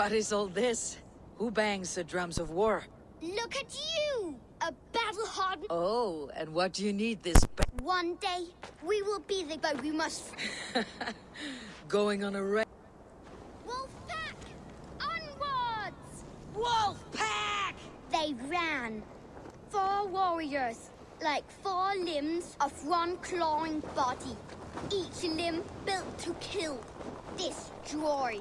What is all this? Who bangs the drums of war? Look at you! A battle-hardened... Oh, and what do you need this One day, we will be the boat we must... Going on a raid? Wolfpack! Onwards! Wolfpack! They ran. 4 warriors, like 4 limbs of one clawing body. Each limb built to kill, destroy.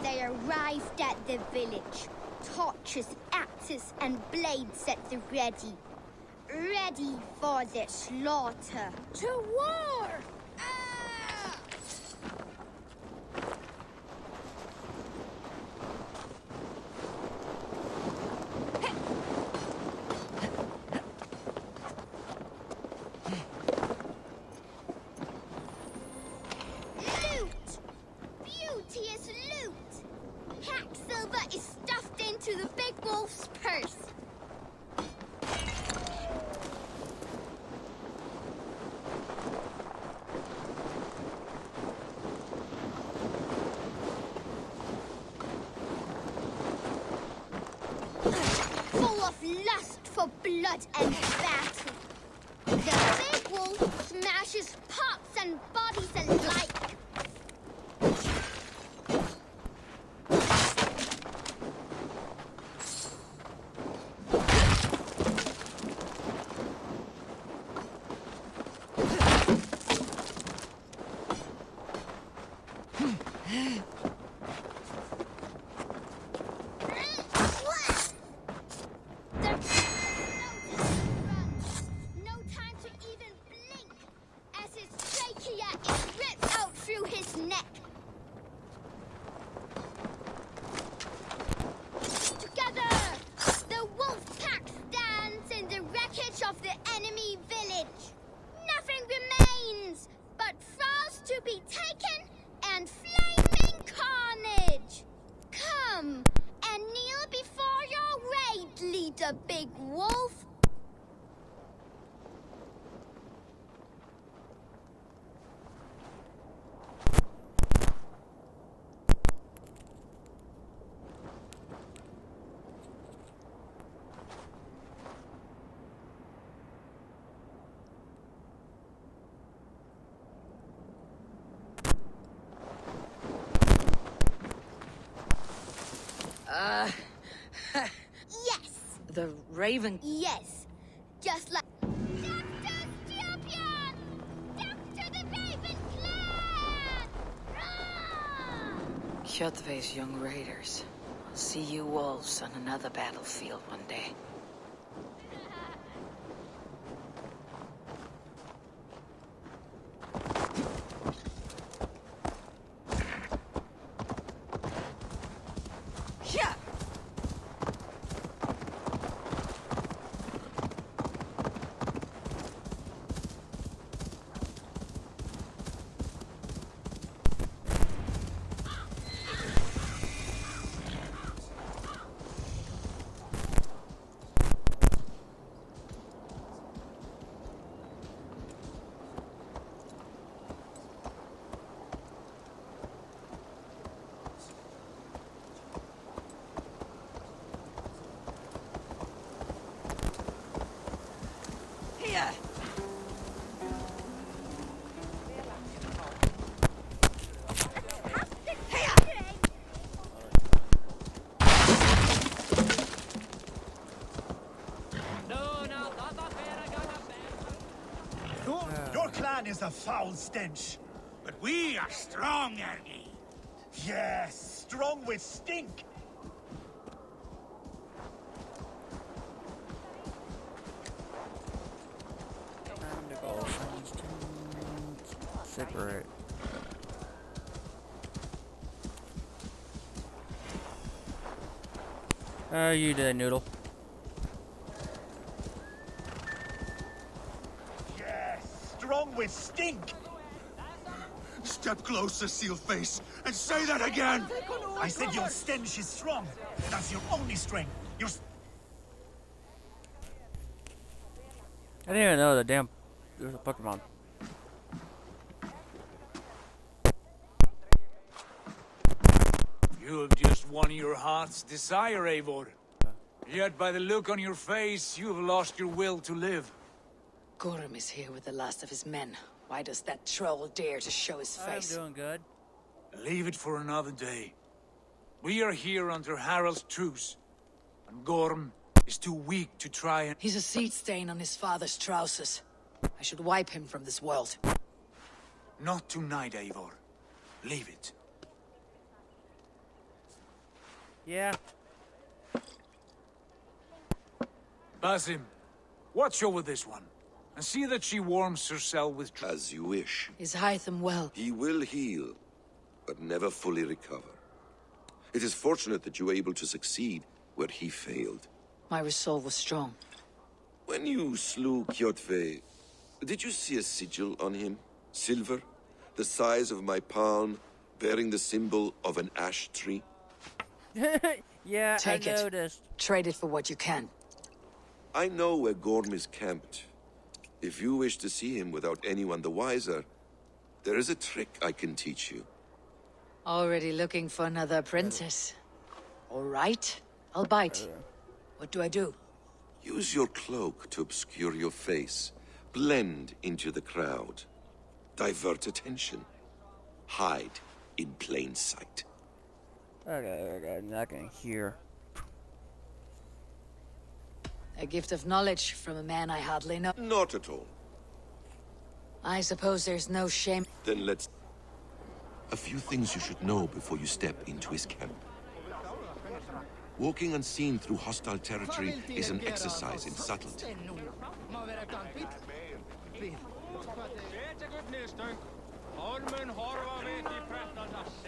They arrived at the village. Torches, axes, and blades at the ready. Ready for the slaughter. To war! Loot! Beauteous loot! Pack silver is stuffed into the big wolf's purse. Full of lust for blood and battle. The big wolf smashes pots and bodies alike. No time to even blink as his trachea is ripped out through his neck. Together, the wolf pack stands in the wreckage of the enemy village. Nothing remains but thralls to be taken and flaming carnage. Come and kneel before your raid leader, Big Wolf. Yes, The Raven... yes. Just like... Dr. Scorpion! Dr. the Raven Clan! Rah! Kjotve's young raiders. I'll see you wolves on another battlefield one day. Yeah! Here! Your clan is a foul stench. But we are strong, Ernie. Yes, strong with stink. Time to go separate. You did, Noodle. Yes, strong with stink. Step closer, Sealface, and say that again! I said your stench is strong. That's your only strength. Your I didn't even know the damn there's a Pokemon. You have just won your heart's desire, Eivor. Yet by the look on your face, you have lost your will to live. Gorm is here with the last of his men. Why does that troll dare to show his I'm face? doing good. Leave it for another day. We are here under Harald's truce, and Gorm is too weak to try and... He's a seed stain on his father's trousers. I should wipe him from this world. Not tonight, Eivor. Leave it. Yeah. Basim, watch over this one, and see that she warms herself with... As you wish. Is Hytham well? He will heal, but never fully recover. It is fortunate that you were able to succeed where he failed. My resolve was strong. When you slew Kjotve, did you see a sigil on him? Silver, the size of my palm, bearing the symbol of an ash tree? Yeah, Take I it. noticed. Trade it for what you can. I know where Gorm is camped. If you wish to see him without anyone the wiser, there is a trick I can teach you. Already looking for another apprentice. All right, I'll bite. What do I do? Use your cloak to obscure your face. Blend into the crowd. Divert attention. Hide in plain sight. Okay, I'm not gonna hear. A gift of knowledge from a man I hardly know. Not at all. I suppose there's no shame. Then let's... A few things you should know before you step into his camp. Walking unseen through hostile territory is an exercise in subtlety.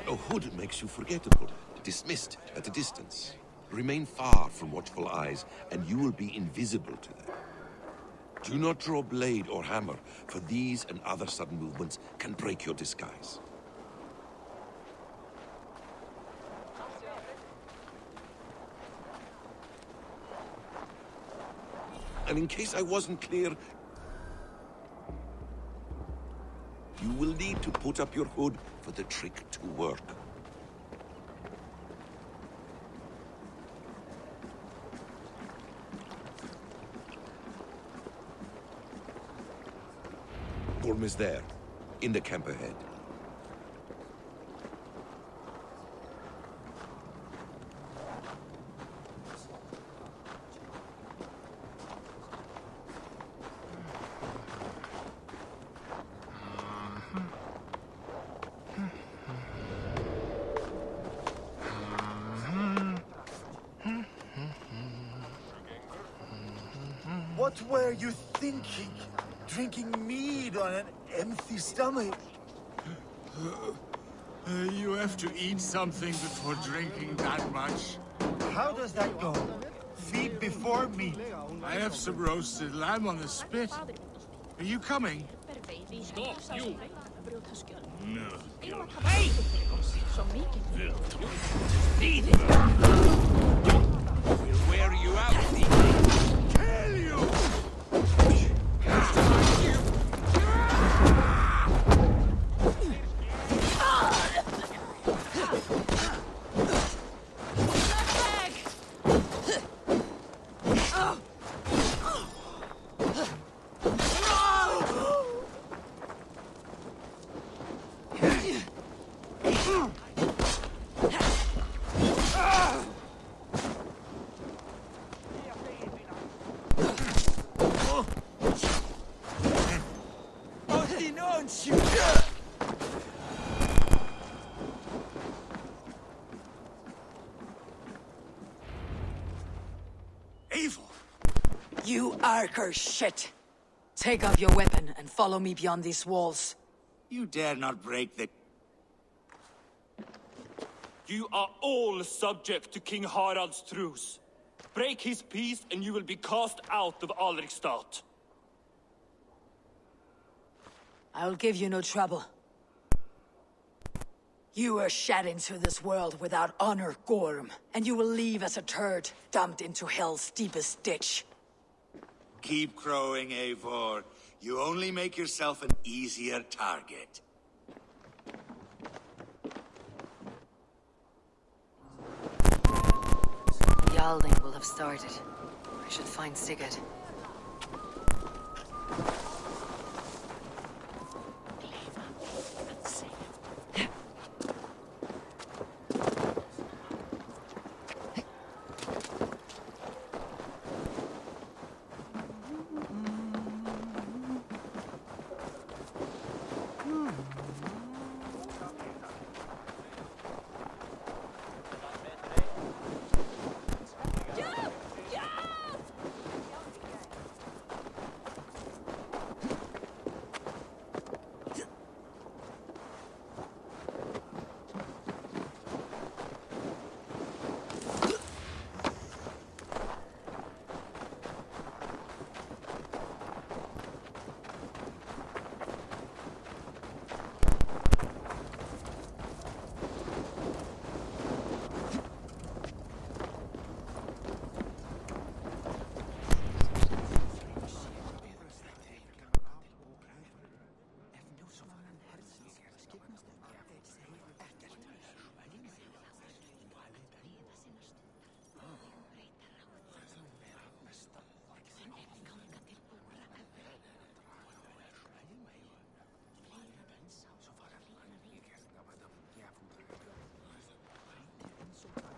A hood makes you forgettable, dismissed at a distance. Remain far from watchful eyes, and you will be invisible to them. Do not draw blade or hammer, for these and other sudden movements can break your disguise. And in case I wasn't clear, you will need to put up your hood for the trick to work. Gorm is there, in the camp ahead. What were you thinking? Drinking mead on an empty stomach? You have to eat something before drinking that much. How does that go? Feed before meat. I have some roasted lamb on the spit. Are you coming? Stop, you! No. Hey! We'll wear you out, Kill you! Eivor! You Arker shit! Take up your weapon and follow me beyond these walls. You dare not break the... You are all subject to King Harald's truce. Break his peace and you will be cast out of Alrikstad. I'll give you no trouble. You were shed into this world without honor, Gorm, and you will leave as a turd, dumped into hell's deepest ditch. Keep crowing, Eivor. You only make yourself an easier target. Yalding will have started. I should find Sigurd.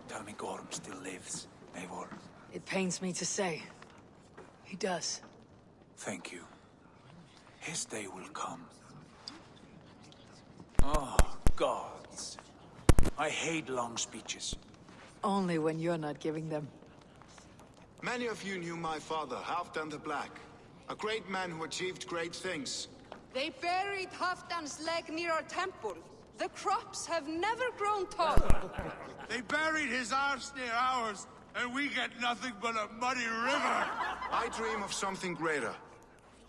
Tell me Gorm still lives, Eivor. It pains me to say. He does. Thank you. His day will come. Oh, gods. I hate long speeches. Only when you're not giving them. Many of you knew my father, Halfdan the Black. A great man who achieved great things. They buried Halfdan's leg near our temple. The crops have never grown tall. They buried his arse near ours, and we get nothing but a muddy river. I dream of something greater.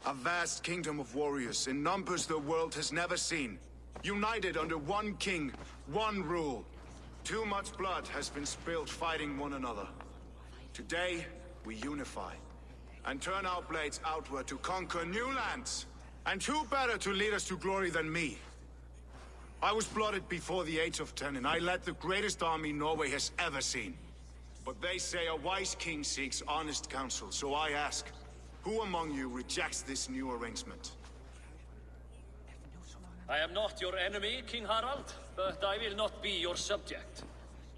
A vast kingdom of warriors in numbers the world has never seen. United under one king, one rule. Too much blood has been spilled fighting one another. Today, we unify. And turn our blades outward to conquer new lands. And who better to lead us to glory than me? I was blooded before the age of 10, and I led the greatest army Norway has ever seen. But they say a wise king seeks honest counsel, so I ask, who among you rejects this new arrangement? I am not your enemy, King Harald, but I will not be your subject.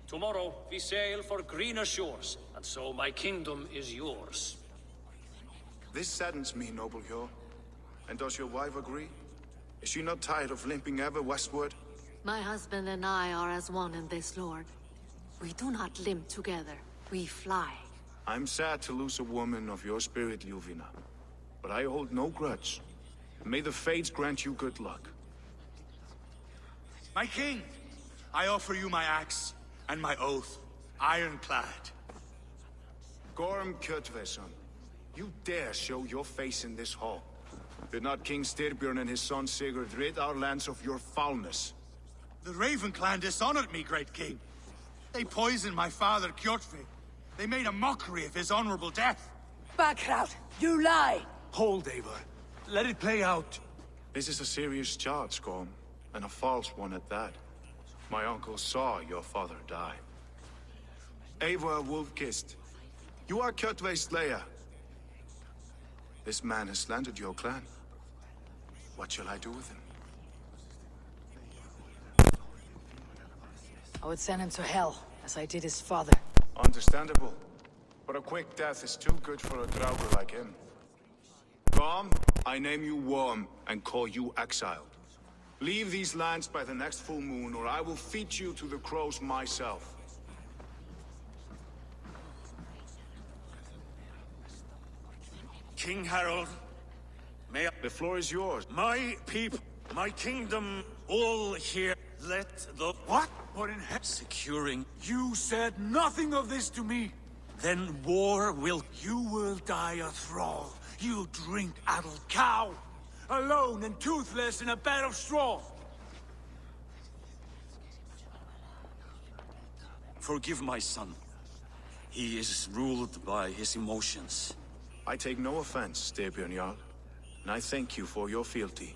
Tomorrow we sail for greener shores, and so my kingdom is yours. This saddens me, noble Hjor. And does your wife agree? Is she not tired of limping ever westward? My husband and I are as one in this, Lord. We do not limp together. We fly. I'm sad to lose a woman of your spirit, Ljuvina. But I hold no grudge. May the fates grant you good luck. My king, I offer you my axe and my oath, ironclad. Gorm Kjotveson, you dare show your face in this hall. Did not King Styrbjörn and his son Sigurd rid our lands of your foulness? The Raven clan dishonored me, great king. They poisoned my father, Kjotve. They made a mockery of his honorable death. Backrout, you lie! Hold, Eivor. Let it play out. This is a serious charge, Gorm, and a false one at that. My uncle saw your father die. Eivor Wolf-Kissed, you are Kjotve's slayer. This man has slandered your clan. What shall I do with him? I would send him to hell, as I did his father. Understandable. But a quick death is too good for a Draugr like him. Gorm, I name you Worm and call you exiled. Leave these lands by the next full moon, or I will feed you to the crows myself. King Harold, may I... The floor is yours. My people, my kingdom, all here. Let the... What? What in heck? Securing. You said nothing of this to me. Then war will... You will die a thrall. You'll drink addled cow. Alone and toothless in a bed of straw. Forgive my son. He is ruled by his emotions. I take no offense, Styrbjörn Jarl, and I thank you for your fealty.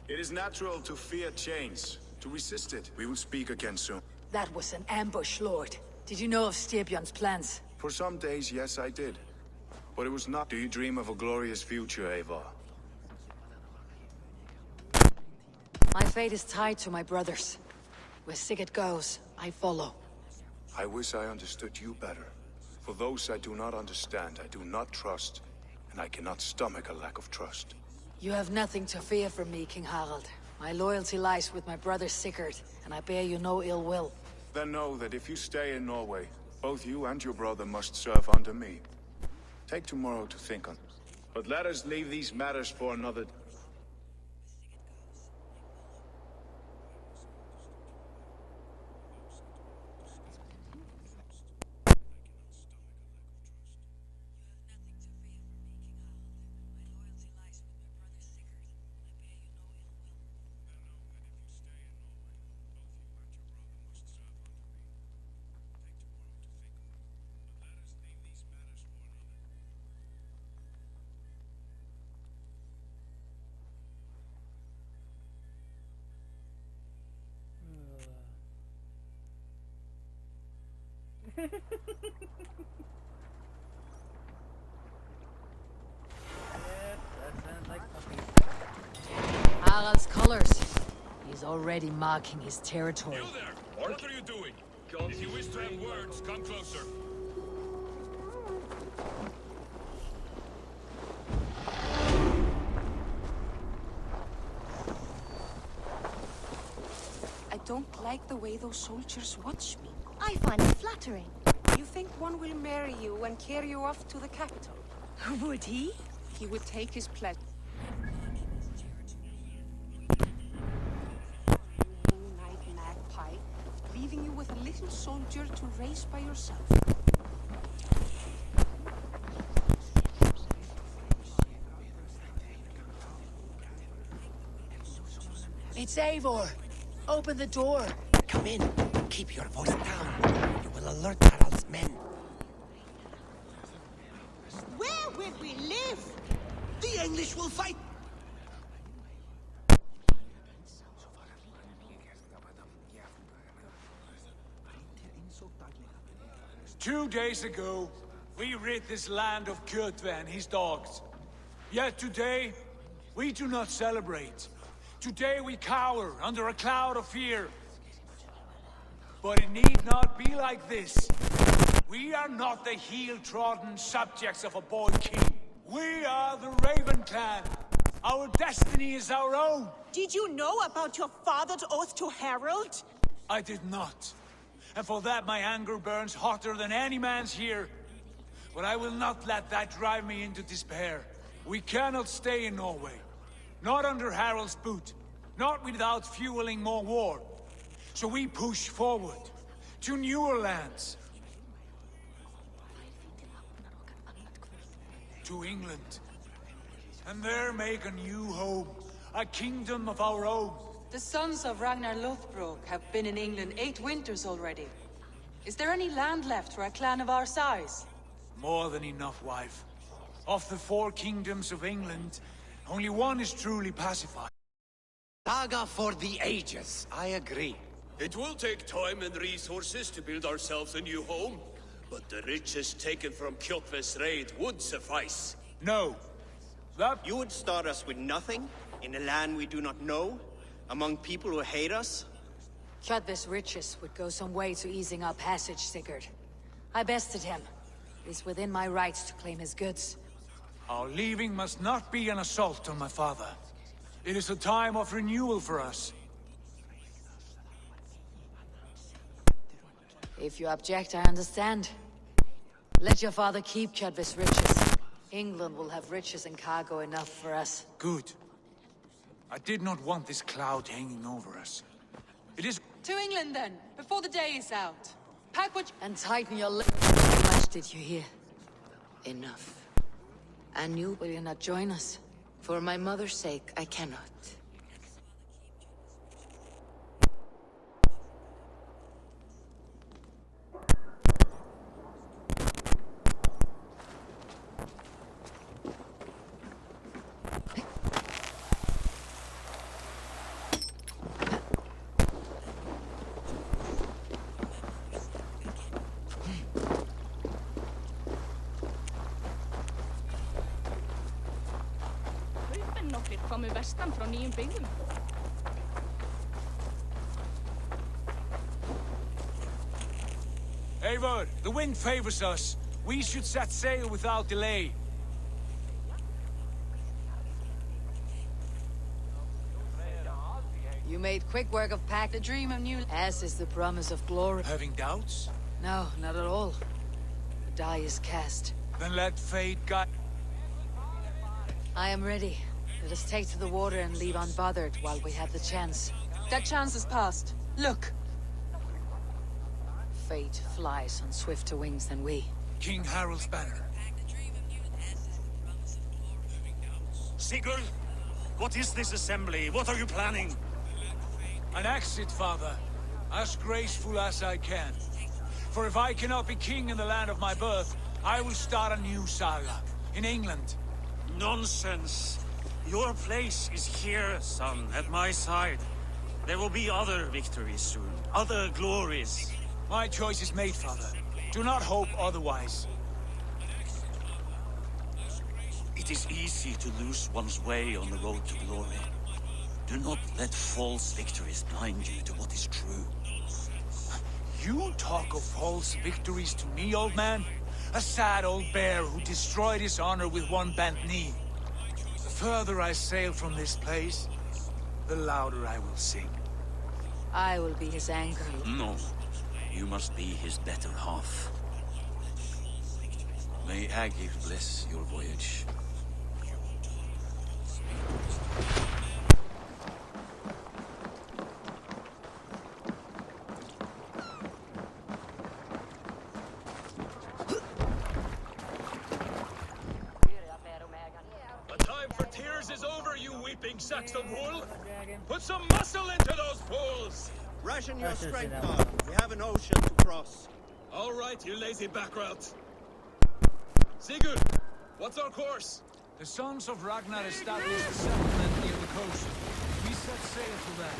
It is natural to fear change, to resist it. We will speak again soon. That was an ambush, Lord. Did you know of Styrbjörn's plans? For some days, yes, I did. But it was not. Do you dream of a glorious future, Eivor? My fate is tied to my brother's. Where Sigurd goes, I follow. I wish I understood you better. For those I do not understand, I do not trust, and I cannot stomach a lack of trust. You have nothing to fear from me, King Harald. My loyalty lies with my brother Sigurd, and I bear you no ill will. Then know that if you stay in Norway, both you and your brother must serve under me. Take tomorrow to think on. But let us leave these matters for another. Harald's colors. He's already marking his territory. You there! What are you doing? If you wish to have words, come closer. I don't like the way those soldiers watch me. I find it flattering. You think one will marry you and carry you off to the capital? Would he? He would take his pledge. Night magpie, leaving you with a little soldier to race by yourself. It's Eivor! Open the door! Come in. Keep your voice down. You will alert Harald's men. Where will we live? The English will fight. Two days ago, we rid this land of Kjotve and his dogs. Yet today, we do not celebrate. Today we cower under a cloud of fear. But it need not be like this. We are not the heel-trodden subjects of a boy king. We are the Raven clan. Our destiny is our own. Did you know about your father's oath to Harald? I did not. And for that my anger burns hotter than any man's here. But I will not let that drive me into despair. We cannot stay in Norway. Not under Harald's boot. Not without fueling more war. So we push forward. To newer lands. To England. And there make a new home. A kingdom of our own. The sons of Ragnar Lothbrok have been in England 8 winters already. Is there any land left for a clan of our size? More than enough, wife. Of the 4 kingdoms of England, only one is truly pacified. Saga for the ages. I agree. It will take time and resources to build ourselves a new home, but the riches taken from Kjotve's raid would suffice. No. You would start us with nothing, in a land we do not know, among people who hate us? Kjotve's riches would go some way to easing our passage, Sigurd. I bested him. It is within my rights to claim his goods. Our leaving must not be an assault on my father. It is a time of renewal for us. If you object, I understand. Let your father keep Kjotve's riches. England will have riches and cargo enough for us. Good. I did not want this cloud hanging over us. It is... To England then, before the day is out. Pack what and tighten your lips. How much did you hear? Enough. And you will you not join us? For my mother's sake, I cannot. vestan frá nýjum byggðum. Eivor, the wind favors us. We should set sail without delay. You made quick work of pack the dream of new, as is the promise of glory. Having doubts? No, not at all. The die is cast. Then let fate guide. I am ready. Let us take to the water and leave unbothered while we have the chance. That chance is past. Look! Fate flies on swifter wings than we. King Harald's banner. Sigurd, what is this assembly? What are you planning? An exit, father. As graceful as I can. For if I cannot be king in the land of my birth, I will start a new saga. In England. Nonsense. Your place is here, son, at my side. There will be other victories soon. Other glories. My choice is made, father. Do not hope otherwise. It is easy to lose one's way on the road to glory. Do not let false victories blind you to what is true. You talk of false victories to me, old man? A sad old bear who destroyed his honor with one bent knee. The further I sail from this place, the louder I will sing. I will be his anchor. No. You must be his better half. May Agir bless your voyage. The time for tears is over, you weeping sacks of wool! Put some muscle into those pools! Ration your strength, Bob. We have an ocean to cross. All right, you lazy backrout. Sigurd, what's our course? The sons of Ragnar established a settlement near the coast. We set sail to that.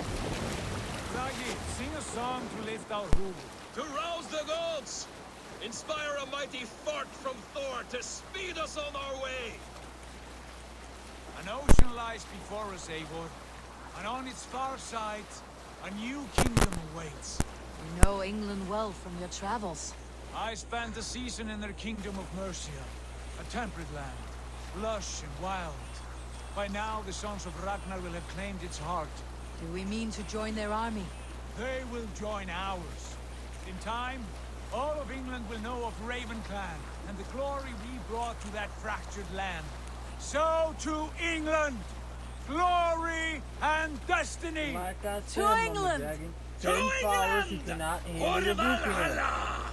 Ragi, sing a song to lift our hoof. To rouse the gods! Inspire a mighty fart from Thor to speed us on our way! An ocean lies before us, Eivor. And on its far side, a new kingdom awaits. You know England well from your travels. I spent a season in their kingdom of Mercia. A temperate land, lush and wild. By now, the sons of Ragnar will have claimed its heart. Do we mean to join their army? They will join ours. In time, all of England will know of Raven Clan and the glory we brought to that fractured land. So to England! Glory and destiny! Like I To said, Mama England! Dragon, To 10 followers who England! cannot For handle the Valhalla!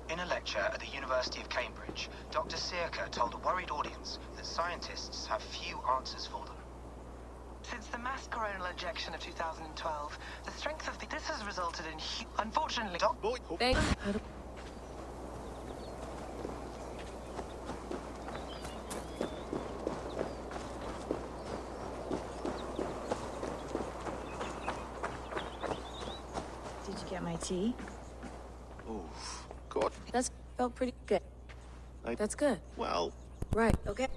In a lecture at the University of Cambridge, Dr. Searca told a worried audience that scientists have few answers for them. Since the mass coronal ejection of 2012, the strength of this has resulted in unfortunately... Did you get my tea? Oh, God. That felt pretty good. That's good. Well... Right, okay.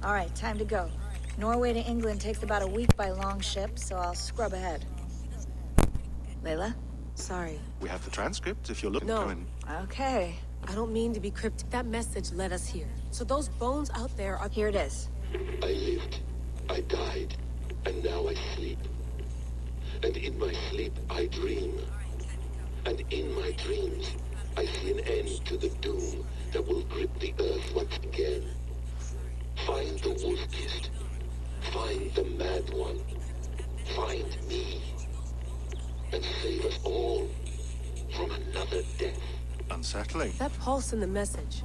All right, time to go. Norway to England takes about a week by long ship, so I'll scrub ahead. Layla, sorry. We have the transcript if you're looking No. for it. Okay. I don't mean to be cryptic. That message led us here. So those bones out there are... Here it is. I lived, I died, and now I sleep. And in my sleep I dream. And in my dreams I see an end to the doom that will grip the earth once again. Find the wolf-kissed. Find the mad one. Find me. And save us all from another death. Unsettling. That pulse in the message.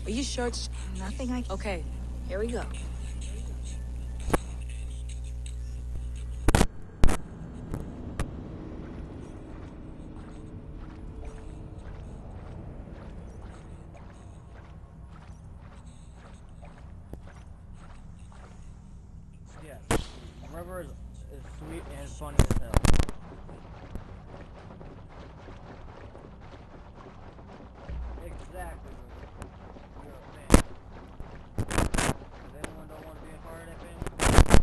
Are you sure it's... Nothing I... Okay. Here we go. Yeah. River is sweet and funny as hell. Exactly. You're a fan. If anyone don't want to be a part of that family,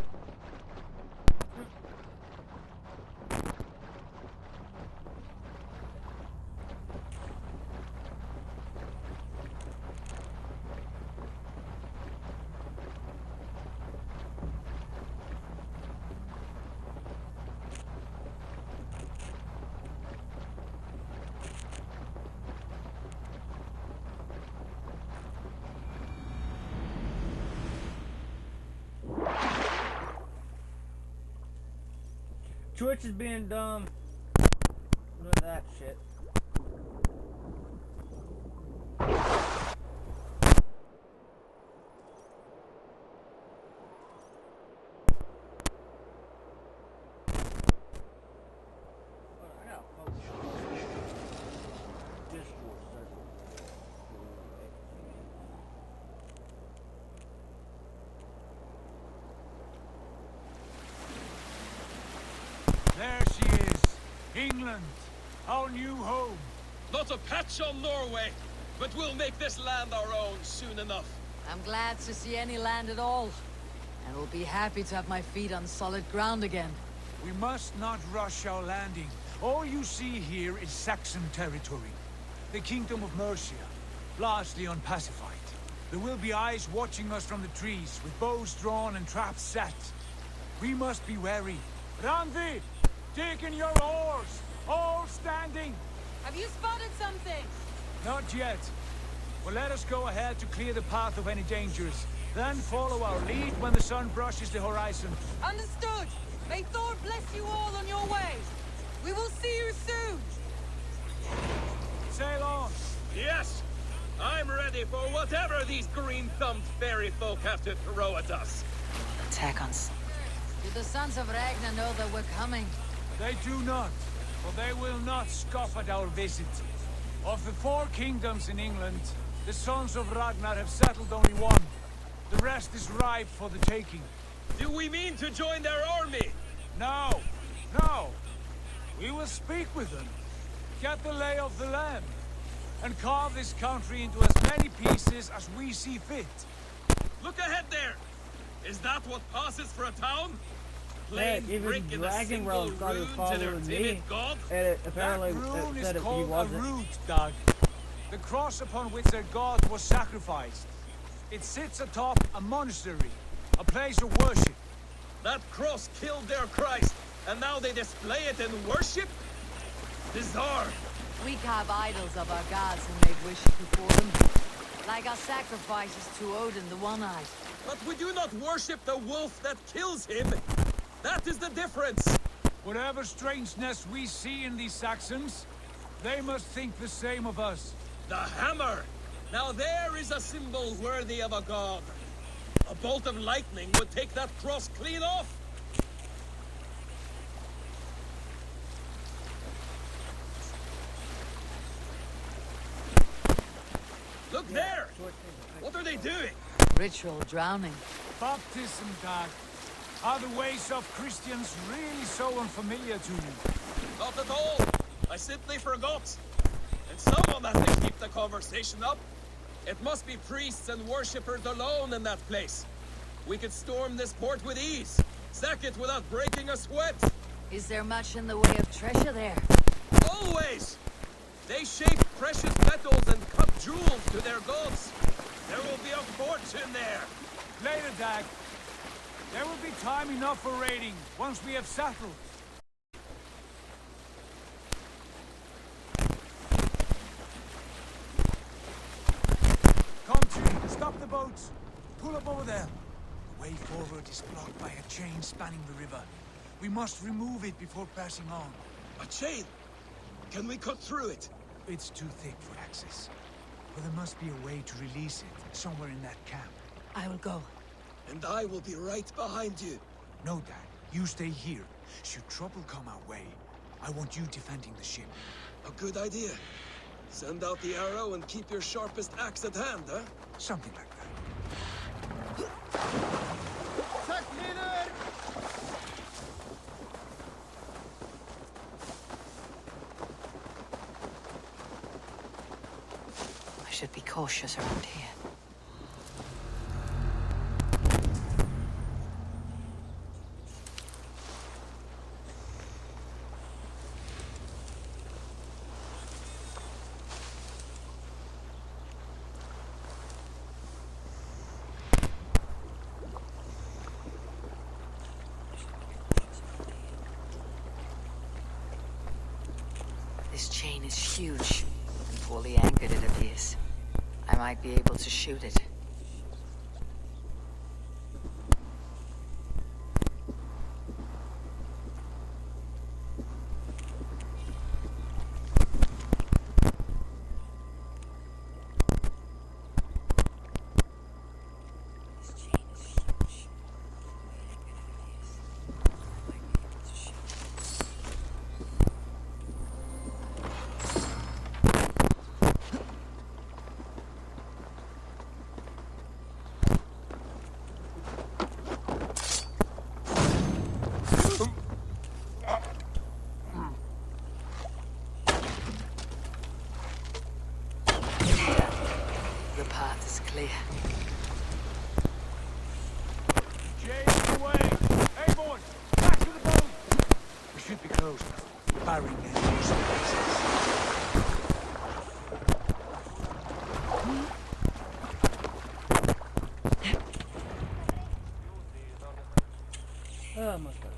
Twitch is being dumb. Look at that shit. There she is. England. Our new home. Not a patch on Norway, but we'll make this land our own soon enough. I'm glad to see any land at all. And will be happy to have my feet on solid ground again. We must not rush our landing. All you see here is Saxon territory. The Kingdom of Mercia, largely unpacified. There will be eyes watching us from the trees, with bows drawn and traps set. We must be wary. Randi! Dig in your oars! All standing! Have you spotted something? Not yet. Well, let us go ahead to clear the path of any dangers. Then follow our lead when the sun brushes the horizon. Understood. May Thor bless you all on your way. We will see you soon. Sail on. Yes! I'm ready for whatever these green-thumbed fairy folk have to throw at us. Attack us. Do the sons of Ragnar know that we're coming? They do not, for they will not scoff at our visit. Of the 4 kingdoms in England, the sons of Ragnar have settled only one. The rest is ripe for the taking. Do we mean to join their army? No, no. We will speak with them, get the lay of the land, and carve this country into as many pieces as we see fit. Look ahead there! Is that what passes for a town? Heck, Plain even brick in a Dragon single World started rune to their following timid me, god? and it apparently That rune it is said he called a wasn't. root, Doug. The cross upon which their god was sacrificed. It sits atop a monastery, a place of worship. That cross killed their Christ, and now they display it in worship? Bizarre. We carve idols of our gods and make wishes before them. Like our sacrifices to Odin, the One-Eyed. But we do not worship the wolf that kills him. That is the difference. Whatever strangeness we see in these Saxons, they must think the same of us. The hammer! Now there is a symbol worthy of a god. A bolt of lightning would take that cross clean off. Look there! What are they doing? Ritual drowning. Baptism, Doug. Are the ways of Christians really so unfamiliar to you? Not at all. I simply forgot. And someone has to keep the conversation up. It must be priests and worshippers alone in that place. We could storm this port with ease. Sack it without breaking a sweat. Is there much in the way of treasure there? Always! They shape precious metals and cut jewels to their gods. There will be a fortune there. Later, Dag. There will be time enough for raiding, once we have settled. Come to, stop the boats. Pull up over there. The way forward is blocked by a chain spanning the river. We must remove it before passing on. A chain? Can we cut through it? It's too thick for access. But there must be a way to release it, somewhere in that camp. I will go. And I will be right behind you. No, Dad. You stay here. Should trouble come our way, I want you defending the ship. A good idea. Send out the arrow and keep your sharpest axe at hand, huh? Something like that. I should be cautious around here. This chain is huge, and poorly anchored it appears. I might be able to shoot it. The path is clear. Jay's away! Hey, boys! Back to the boat! We should be close now. Barring any surprises. Oh my God.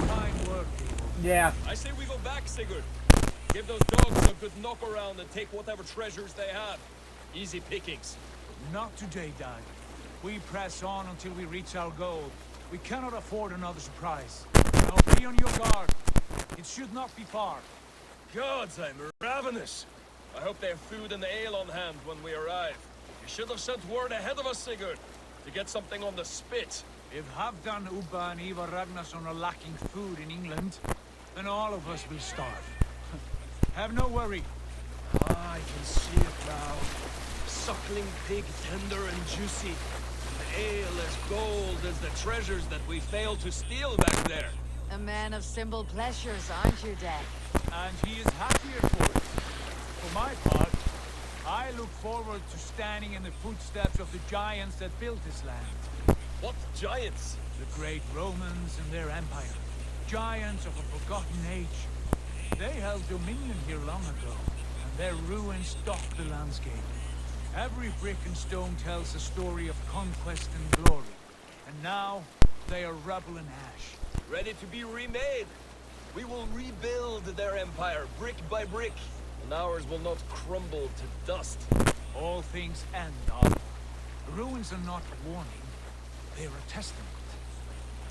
Fine work, people. Yeah. I say we go back, Sigurd. Give those dogs a good knock around and take whatever treasures they have. Easy pickings. Not today, Dad. We press on until we reach our goal. We cannot afford another surprise. Now be on your guard. It should not be far. Gods, I'm ravenous. I hope they have food and ale on hand when we arrive. You should have sent word ahead of us, Sigurd, to get something on the spit. If Halfdan, Ubba and Ivar Ragnarsson are lacking food in England, then all of us will starve. Have no worry. Ah, I can see it now. Suckling pig, tender and juicy. The ale as gold as the treasures that we failed to steal back there. A man of simple pleasures, aren't you, Dad? And he is happier for it. For my part, I look forward to standing in the footsteps of the giants that built this land. What giants? The great Romans and their empire. Giants of a forgotten age. They held dominion here long ago, and their ruins dot the landscape. Every brick and stone tells a story of conquest and glory. And now, they are rubble and ash. Ready to be remade. We will rebuild their empire, brick by brick, and ours will not crumble to dust. All things end, Doc. The ruins are not a warning. They are a testament.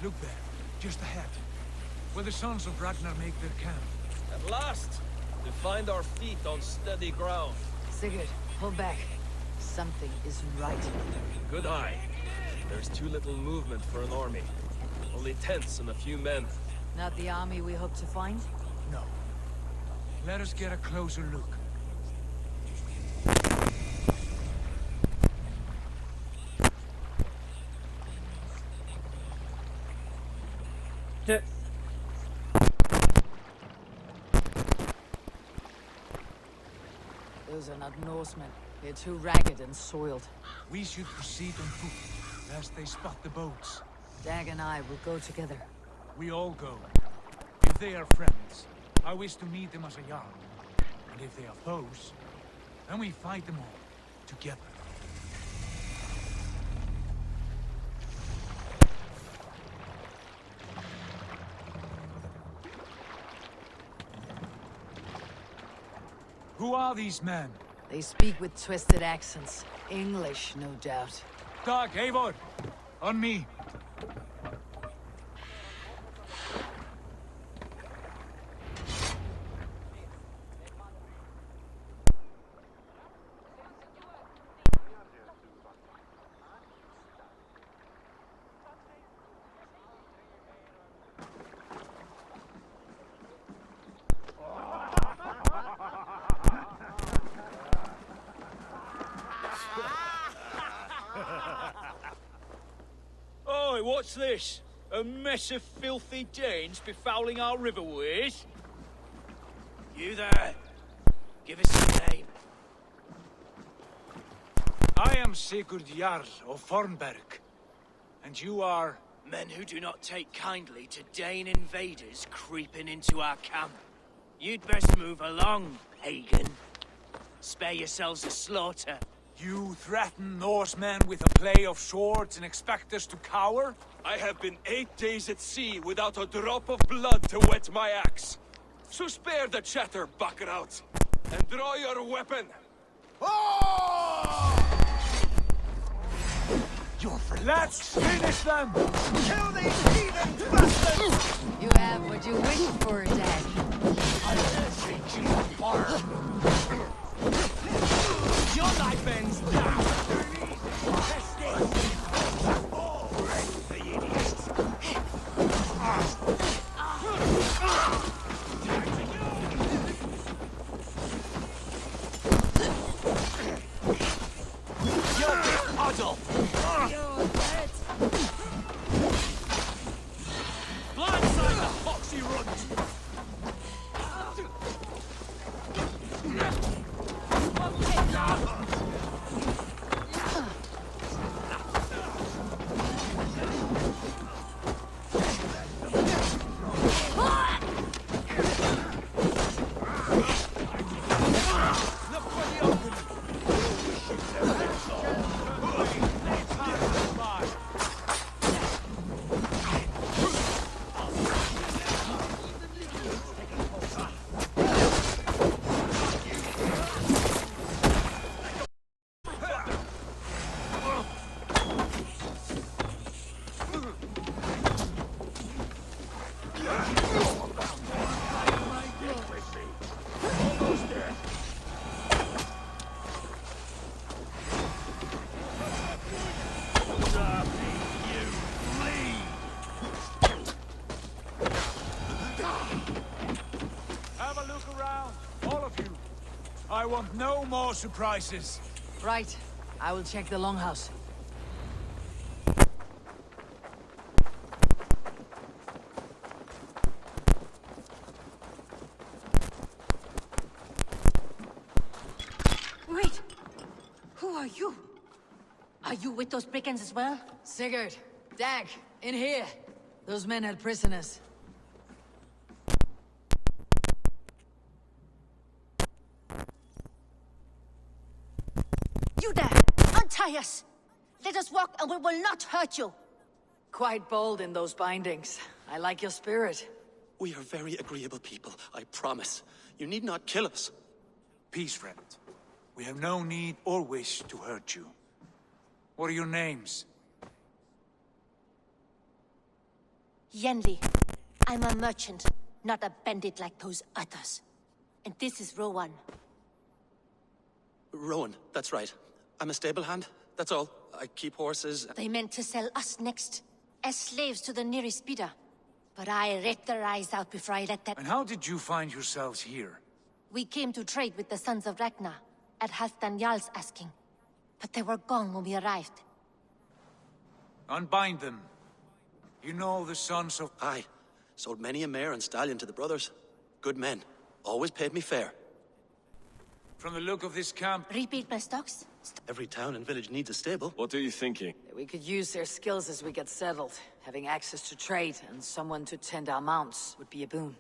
Look there, just ahead, where the sons of Ragnar make their camp. At last, we find our feet on steady ground. Sigurd, pull back. Something isn't right. Good eye. There's too little movement for an army. Only tents and a few men. Not the army we hope to find? No. Let us get a closer look. Those are not Norsemen. They're too ragged and soiled. We should proceed on foot. lest they spot the boats. Dag and I will go together. We all go. If they are friends, I wish to meet them as a Jarl. And if they are foes, then we fight them all, together. Who are these men? They speak with twisted accents. English, no doubt. Dag, Eivor! On me! Oi, what's this? A mess of filthy Danes befouling our riverways? You there! Give us your name. I am Sigurd Jarl of Fornberg. And you are... Men who do not take kindly to Dane invaders creeping into our camp. You'd best move along, pagan. Spare yourselves a slaughter. You threaten Norsemen with a play of swords and expect us to cower? I have been 8 days at sea without a drop of blood to wet my axe. So spare the chatter, buckerout, and draw your weapon. You're for Let's finish them! Kill these heathen bastards! You have what you wished for, Dag. Your knife ends now! Puddle! Blindside the foxy runt! I want no more surprises. Right. I will check the longhouse. Wait! Who are you? Are you with those brigands as well? Sigurd, Dag, in here. Those men had prisoners. You there! Untie us! Let us walk and we will not hurt you! Quite bold in those bindings. I like your spirit. We are very agreeable people, I promise. You need not kill us. Peace, friend. We have no need or wish to hurt you. What are your names? Yenli. I'm a merchant, not a bandit like those others. And this is Rowan. Rowan, that's right. I'm a stable hand, that's all. I keep horses. They meant to sell us next, as slaves to the nearest bidder. But I ripped their eyes out before I let that— And how did you find yourselves here? We came to trade with the Sons of Ragnar, at Halfdan Jarl's asking. But they were gone when we arrived. Unbind them. You know the Sons of— Aye. Sold many a mare and stallion to the brothers. Good men. Always paid me fair. From the look of this camp— Repeat my stocks? Every town and village needs a stable. What are you thinking? We could use their skills as we get settled. Having access to trade and someone to tend our mounts would be a boon.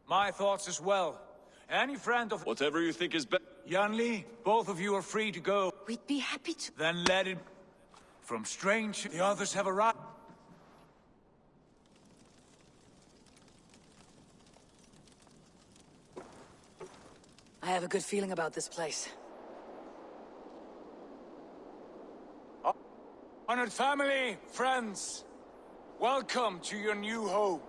My thoughts as well. Any friend of... Whatever you think is best. Yanli, both of you are free to go. We'd be happy to. Then let it... From strange, the others have arrived. I have a good feeling about this place. Honored family, friends, welcome to your new home.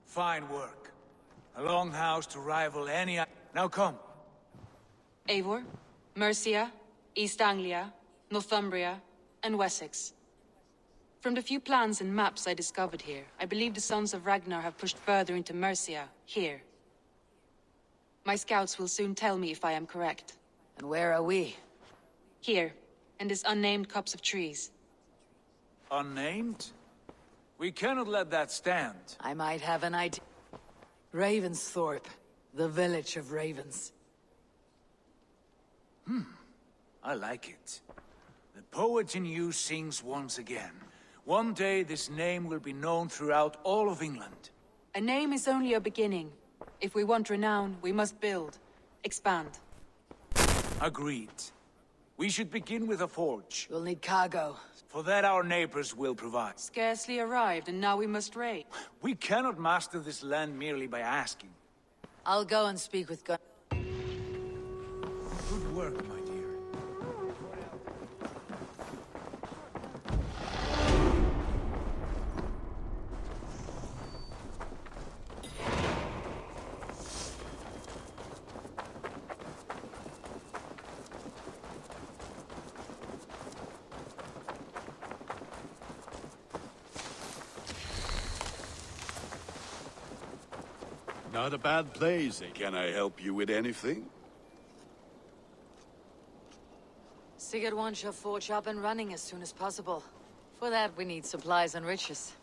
Fine work. A longhouse to rival any... Now come. Eivor, Mercia, East Anglia, Northumbria, and Wessex. From the few plans and maps I discovered here, I believe the Sons of Ragnar have pushed further into Mercia, here. My scouts will soon tell me if I am correct. And where are we? Here, in this unnamed copse of trees. Unnamed? We cannot let that stand. I might have an idea. Ravensthorpe, the village of ravens. I like it. The poet in you sings once again. One day this name will be known throughout all of England. A name is only a beginning. If we want renown, we must build, expand. Agreed. We should begin with a forge. We'll need cargo. For that our neighbors will provide. Scarcely arrived, and now we must raid. We cannot master this land merely by asking. I'll go and speak with Gun. Good work, my dear. Not a bad place. Can I help you with anything? Sigurd wants your forge up and running as soon as possible. For that, we need supplies and riches.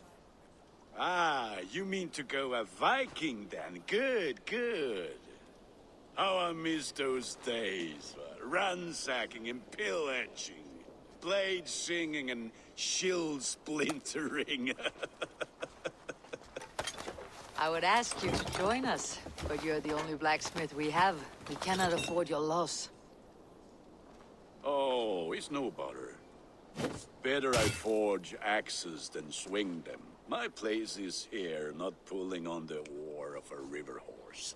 Ah, you mean to go a Viking then? Good, good. How I miss those days. Ransacking and pillaging. Blade singing and shield splintering. I would ask you to join us, but you're the only blacksmith we have. We cannot afford your loss. Oh, it's no bother. Better I forge axes than swing them. My place is here, not pulling on the oar of a river horse.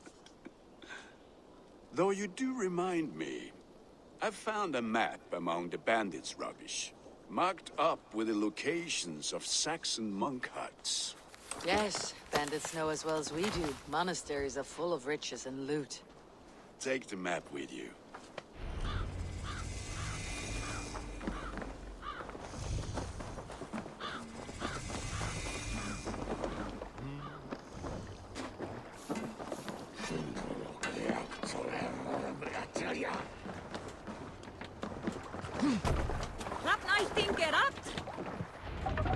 Though you do remind me, I found a map among the bandits' rubbish, marked up with the locations of Saxon monk huts. Yes, bandits know as well as we do. Monasteries are full of riches and loot. Take the map with you.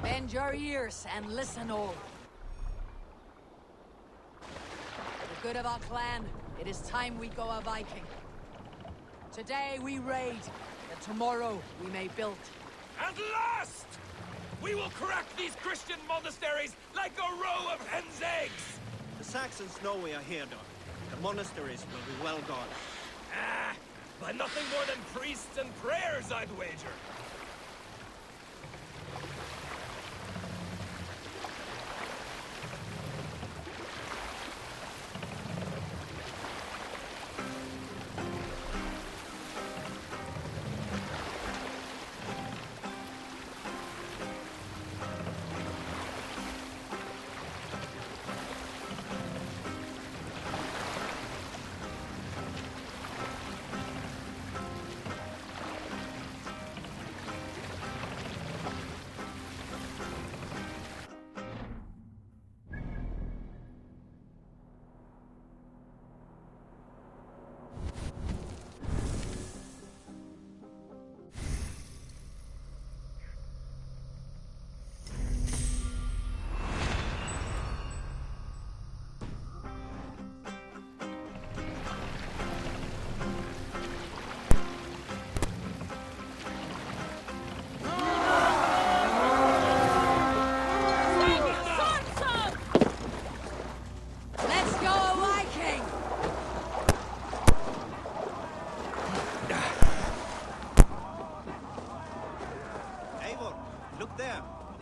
Bend your ears and listen all. For the good of our clan, it is time we go a Viking. Today we raid, and tomorrow we may build. At last! We will crack these Christian monasteries like a row of hen's eggs! The Saxons know we are here, Doc. The monasteries will be well guarded. Ah, by nothing more than priests and prayers, I'd wager.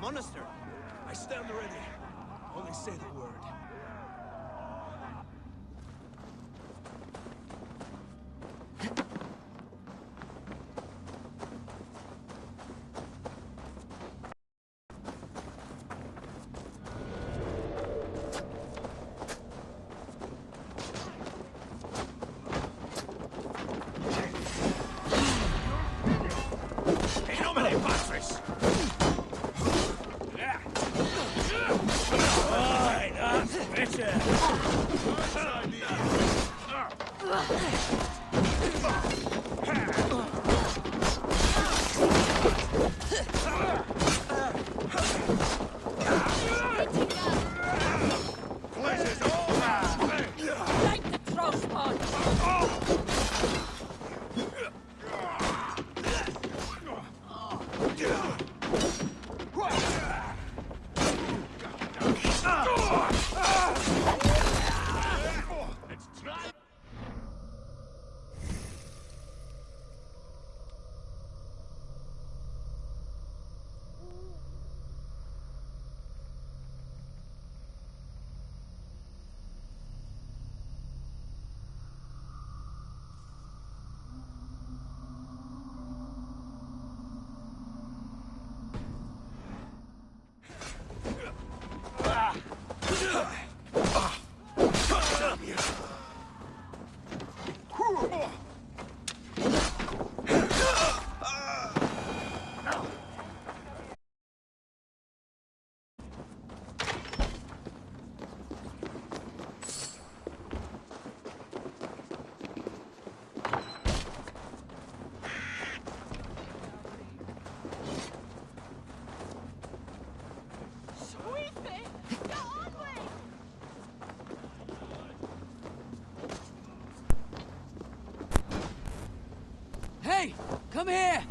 Monastery. I stand ready. Only say the word. Hey, come here!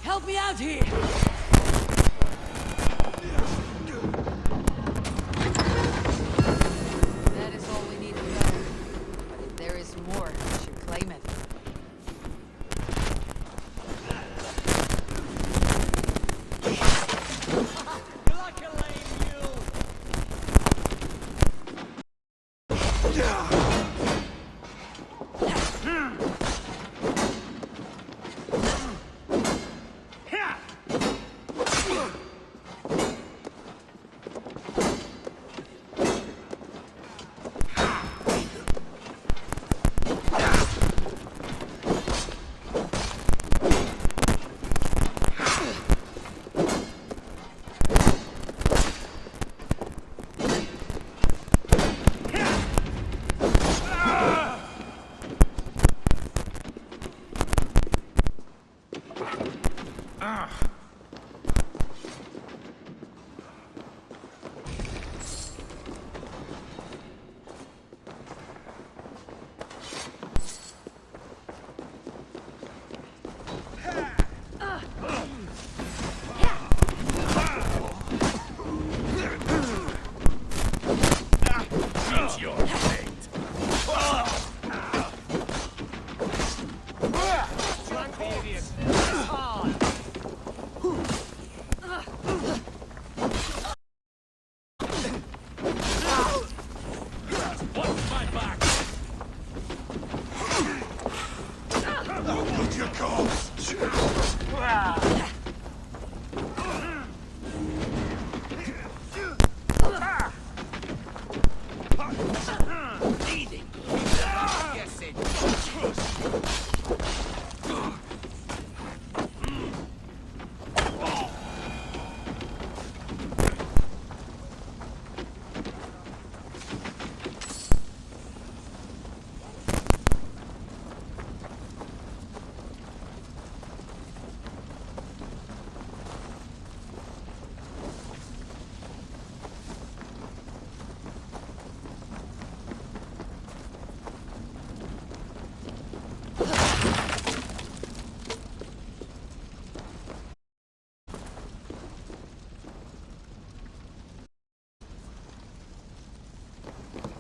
Help me out here! That is all we need to know. But if there is more, we should claim it.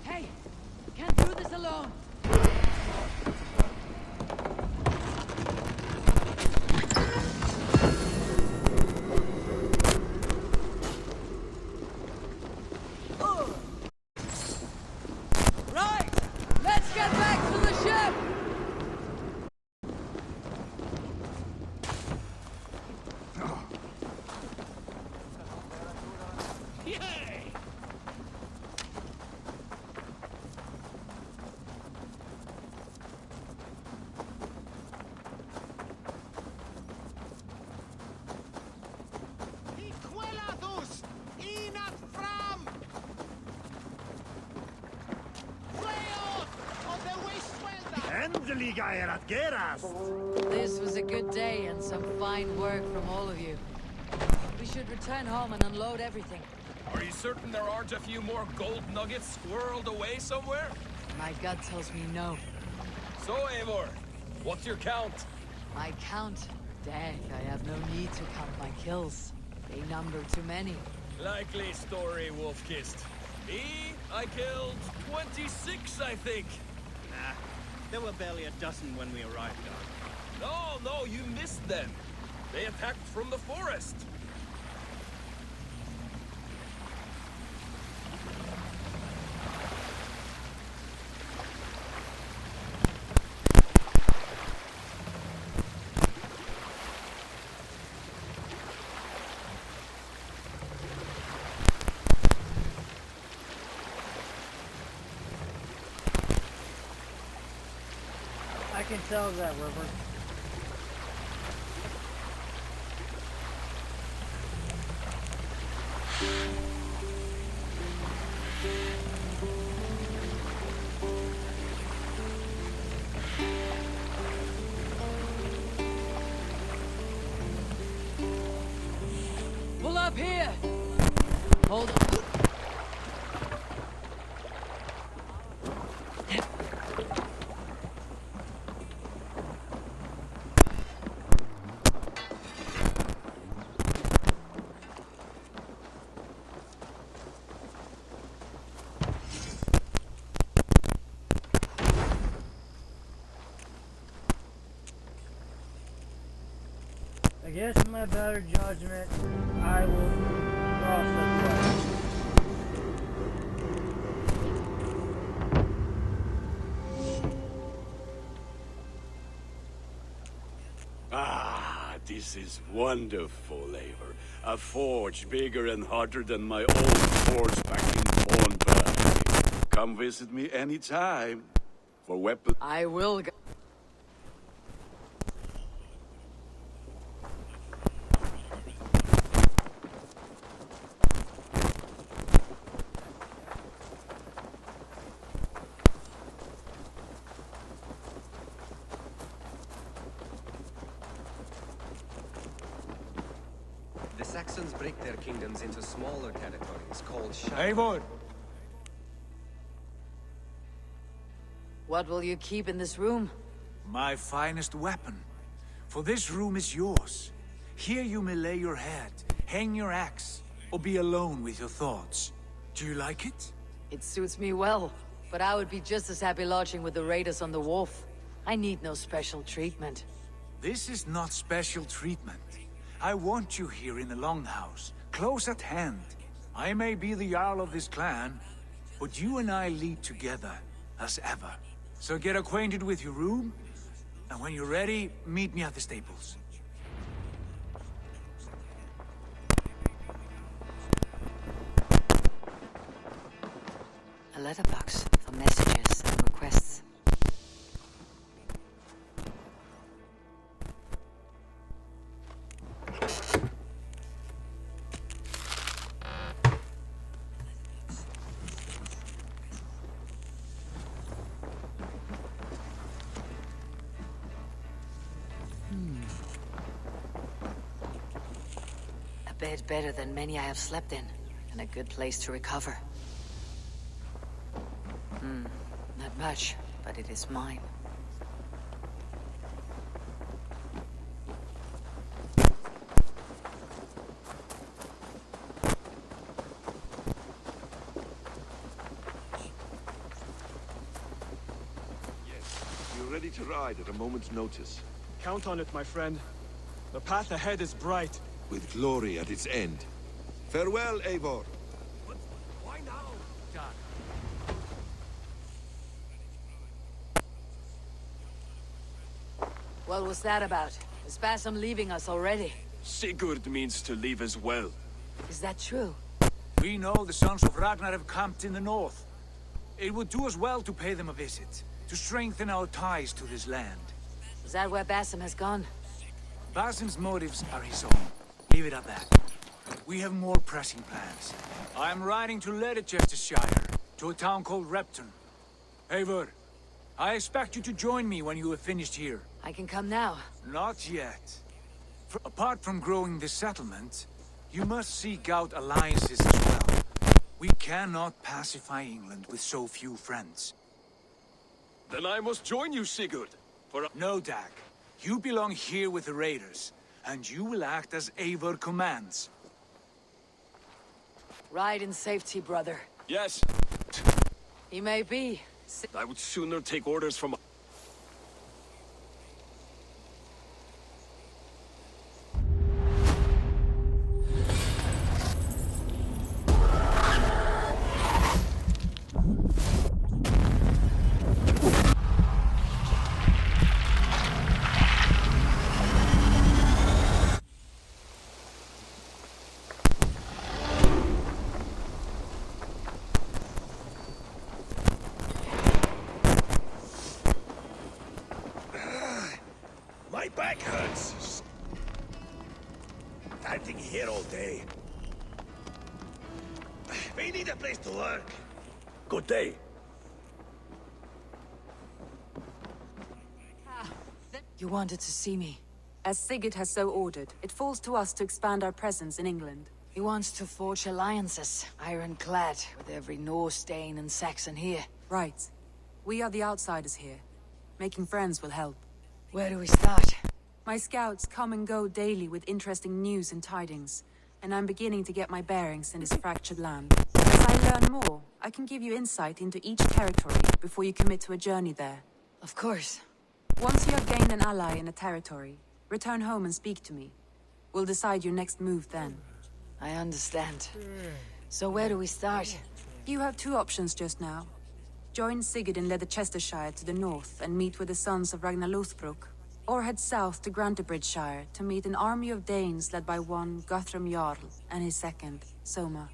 Hey! Can't do this alone! Right! Let's get back to the ship! This was a good day and some fine work from all of you. We should return home and unload everything. Are you certain there aren't a few more gold nuggets squirreled away somewhere? My gut tells me no. So, Eivor, what's your count? My count? Dag, I have no need to count my kills. They number too many. Likely story, Wolfkist. Me, I killed 26, I think. Nah, there were barely a dozen when we arrived. No, you missed them. They attacked from the forest. I can tell that, River. Pull up here! Hold on. I guess in my better judgment, I will cross the bridge. Ah, this is wonderful, Eivor. A forge bigger and hotter than my old forge back in Thornburg. Come visit me anytime. For weapons. I will go. Saxons break their kingdoms into smaller territories called shires. Eivor! What will you keep in this room? My finest weapon. For this room is yours. Here you may lay your head, hang your axe, or be alone with your thoughts. Do you like it? It suits me well, but I would be just as happy lodging with the raiders on the wharf. I need no special treatment. This is not special treatment. I want you here in the Longhouse, close at hand. I may be the Jarl of this clan, but you and I lead together, as ever. So get acquainted with your room, and when you're ready, meet me at the stables. A letterbox for messages and requests. A bed better than many I have slept in, and a good place to recover. Not much, but it is mine. You're ready to ride at a moment's notice. Count on it, my friend. The path ahead is bright. With glory at its end. Farewell, Eivor. Why now? What was that about? Is Basim leaving us already? Sigurd means to leave as well. Is that true? We know the sons of Ragnar have camped in the north. It would do us well to pay them a visit, to strengthen our ties to this land. Is that where Basim has gone? Basim's motives are his own. Leave it at that. We have more pressing plans. I am riding to Leicestershire, to a town called Repton. Eivor, I expect you to join me when you have finished here. I can come now. Not yet. Apart from growing this settlement, you must seek out alliances as well. We cannot pacify England with so few friends. Then I must join you, Sigurd. No, Dag. You belong here with the raiders, and you will act as Eivor commands. Ride in safety, brother. Yes. He may be. I would sooner take orders from... My back hurts. Standing here all day. We need a place to work. Good day. You wanted to see me. As Sigurd has so ordered, it falls to us to expand our presence in England. He wants to forge alliances, ironclad, with every Norse, Dane, and Saxon here. Right. We are the outsiders here. Making friends will help. Where do we start? My scouts come and go daily with interesting news and tidings, and I'm beginning to get my bearings in this fractured land. As I learn more, I can give you insight into each territory before you commit to a journey there. Of course. Once you have gained an ally in a territory, return home and speak to me. We'll decide your next move then. I understand. So where do we start? You have two options just now. Join Sigurd in Leicestershire to the north and meet with the sons of Ragnar Lothbrok, or head south to Grantebridgeshire to meet an army of Danes led by one Guthrum Jarl and his second, Soma.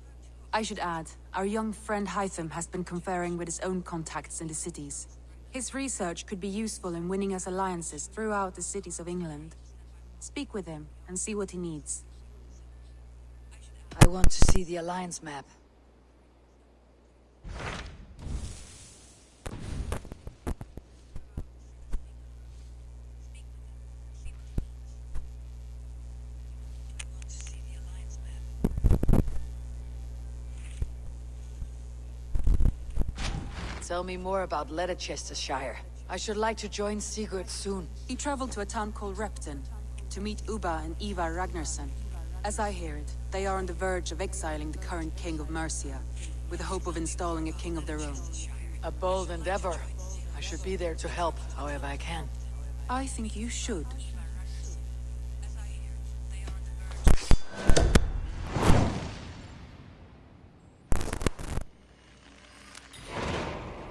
I should add, our young friend Hytham has been conferring with his own contacts in the cities. His research could be useful in winning us alliances throughout the cities of England. Speak with him and see what he needs. I want to see the alliance map. Tell me more about Leicestershire. I should like to join Sigurd soon. He traveled to a town called Repton to meet Ubba and Ivar Ragnarsson. As I hear it, they are on the verge of exiling the current king of Mercia, with the hope of installing a king of their own. A bold endeavor. I should be there to help, however I can. I think you should.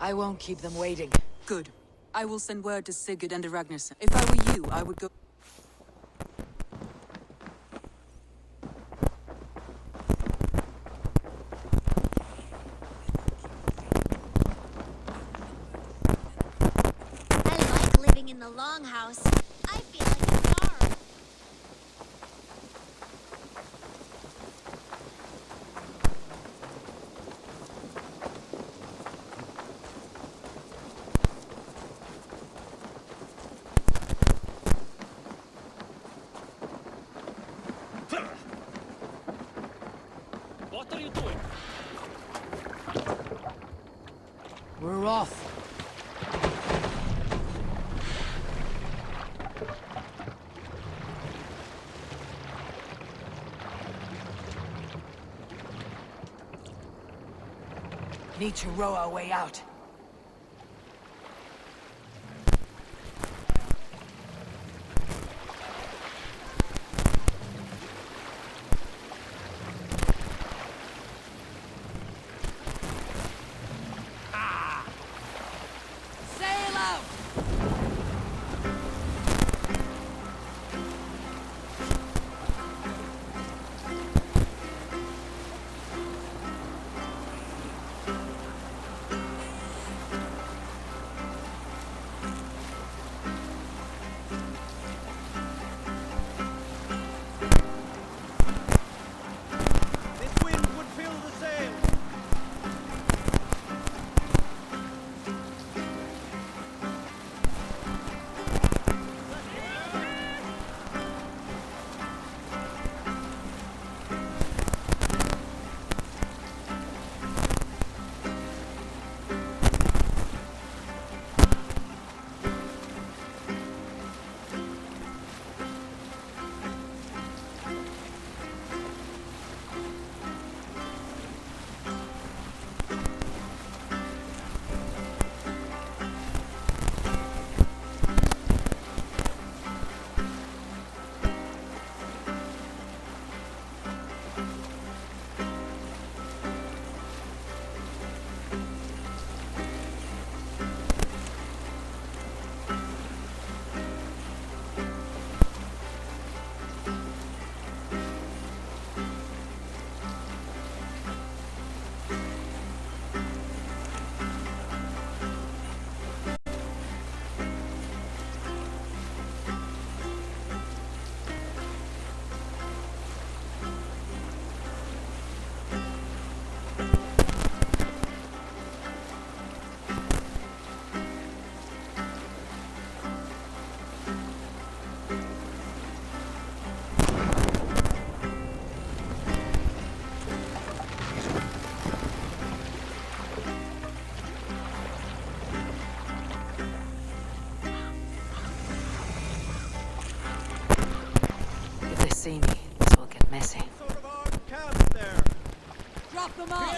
I won't keep them waiting. Good. I will send word to Sigurd and the Ragnarsson. If I were you, I would go... I like living in the longhouse. I feel like a star. What are you doing? We're off. Need to row our way out. Sail out! This wind would fill the sail. If they see me, this will get messy. Sort of armed camp there. Drop them off!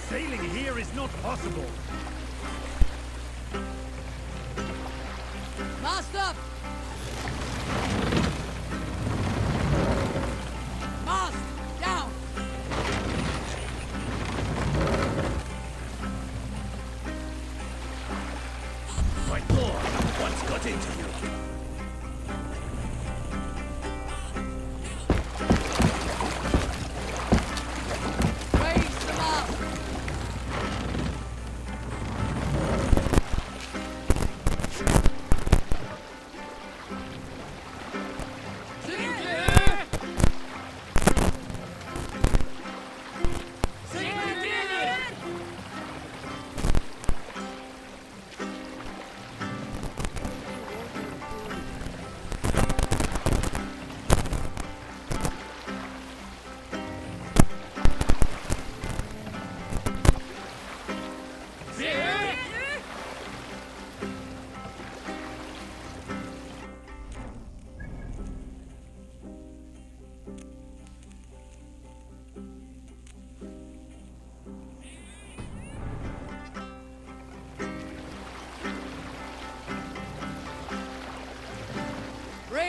Sailing here is not possible. Mast up! Mast down! My lord, what's got into you? Raise them up!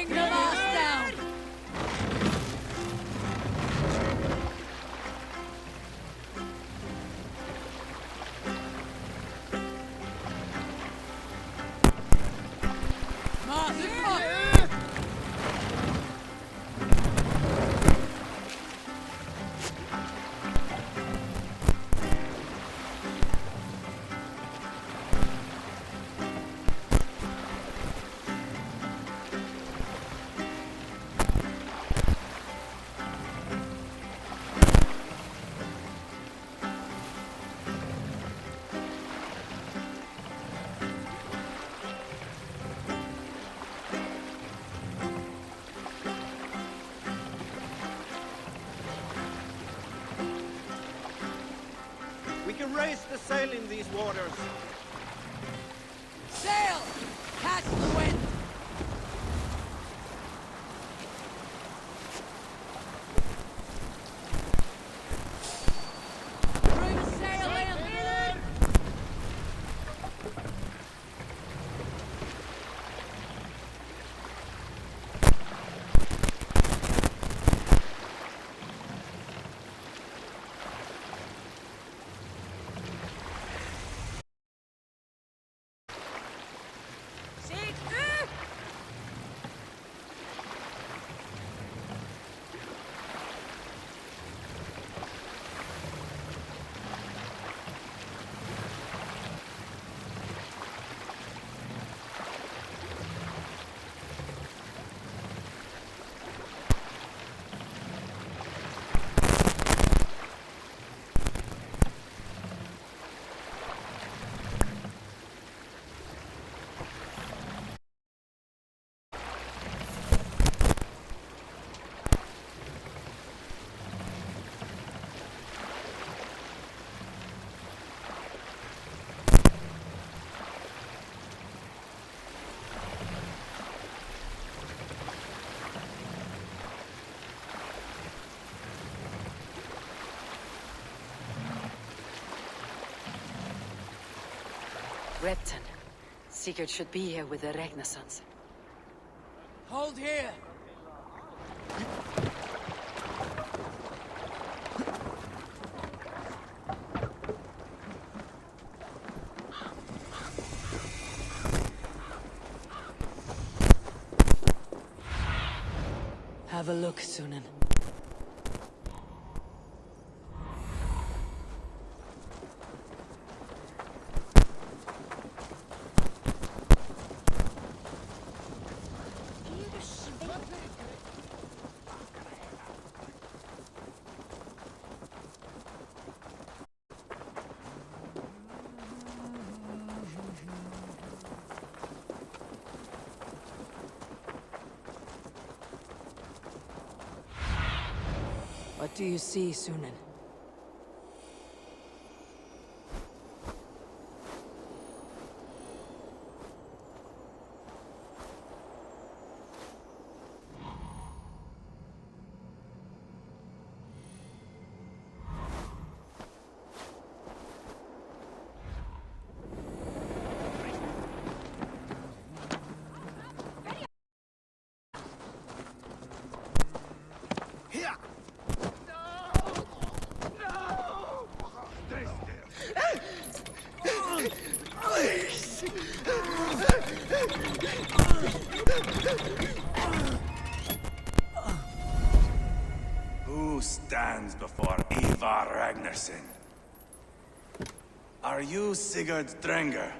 Bring the boss down! We can raise the sail in these waters. Sail! Catch the wind! Bring sail in! Repton. Sigurd should be here with the Ragnarsons. Hold here! Have a look, Sunan. What do you see, Sunan? Who stands before Ivar Ragnarsson? Are you Sigurd Drenger?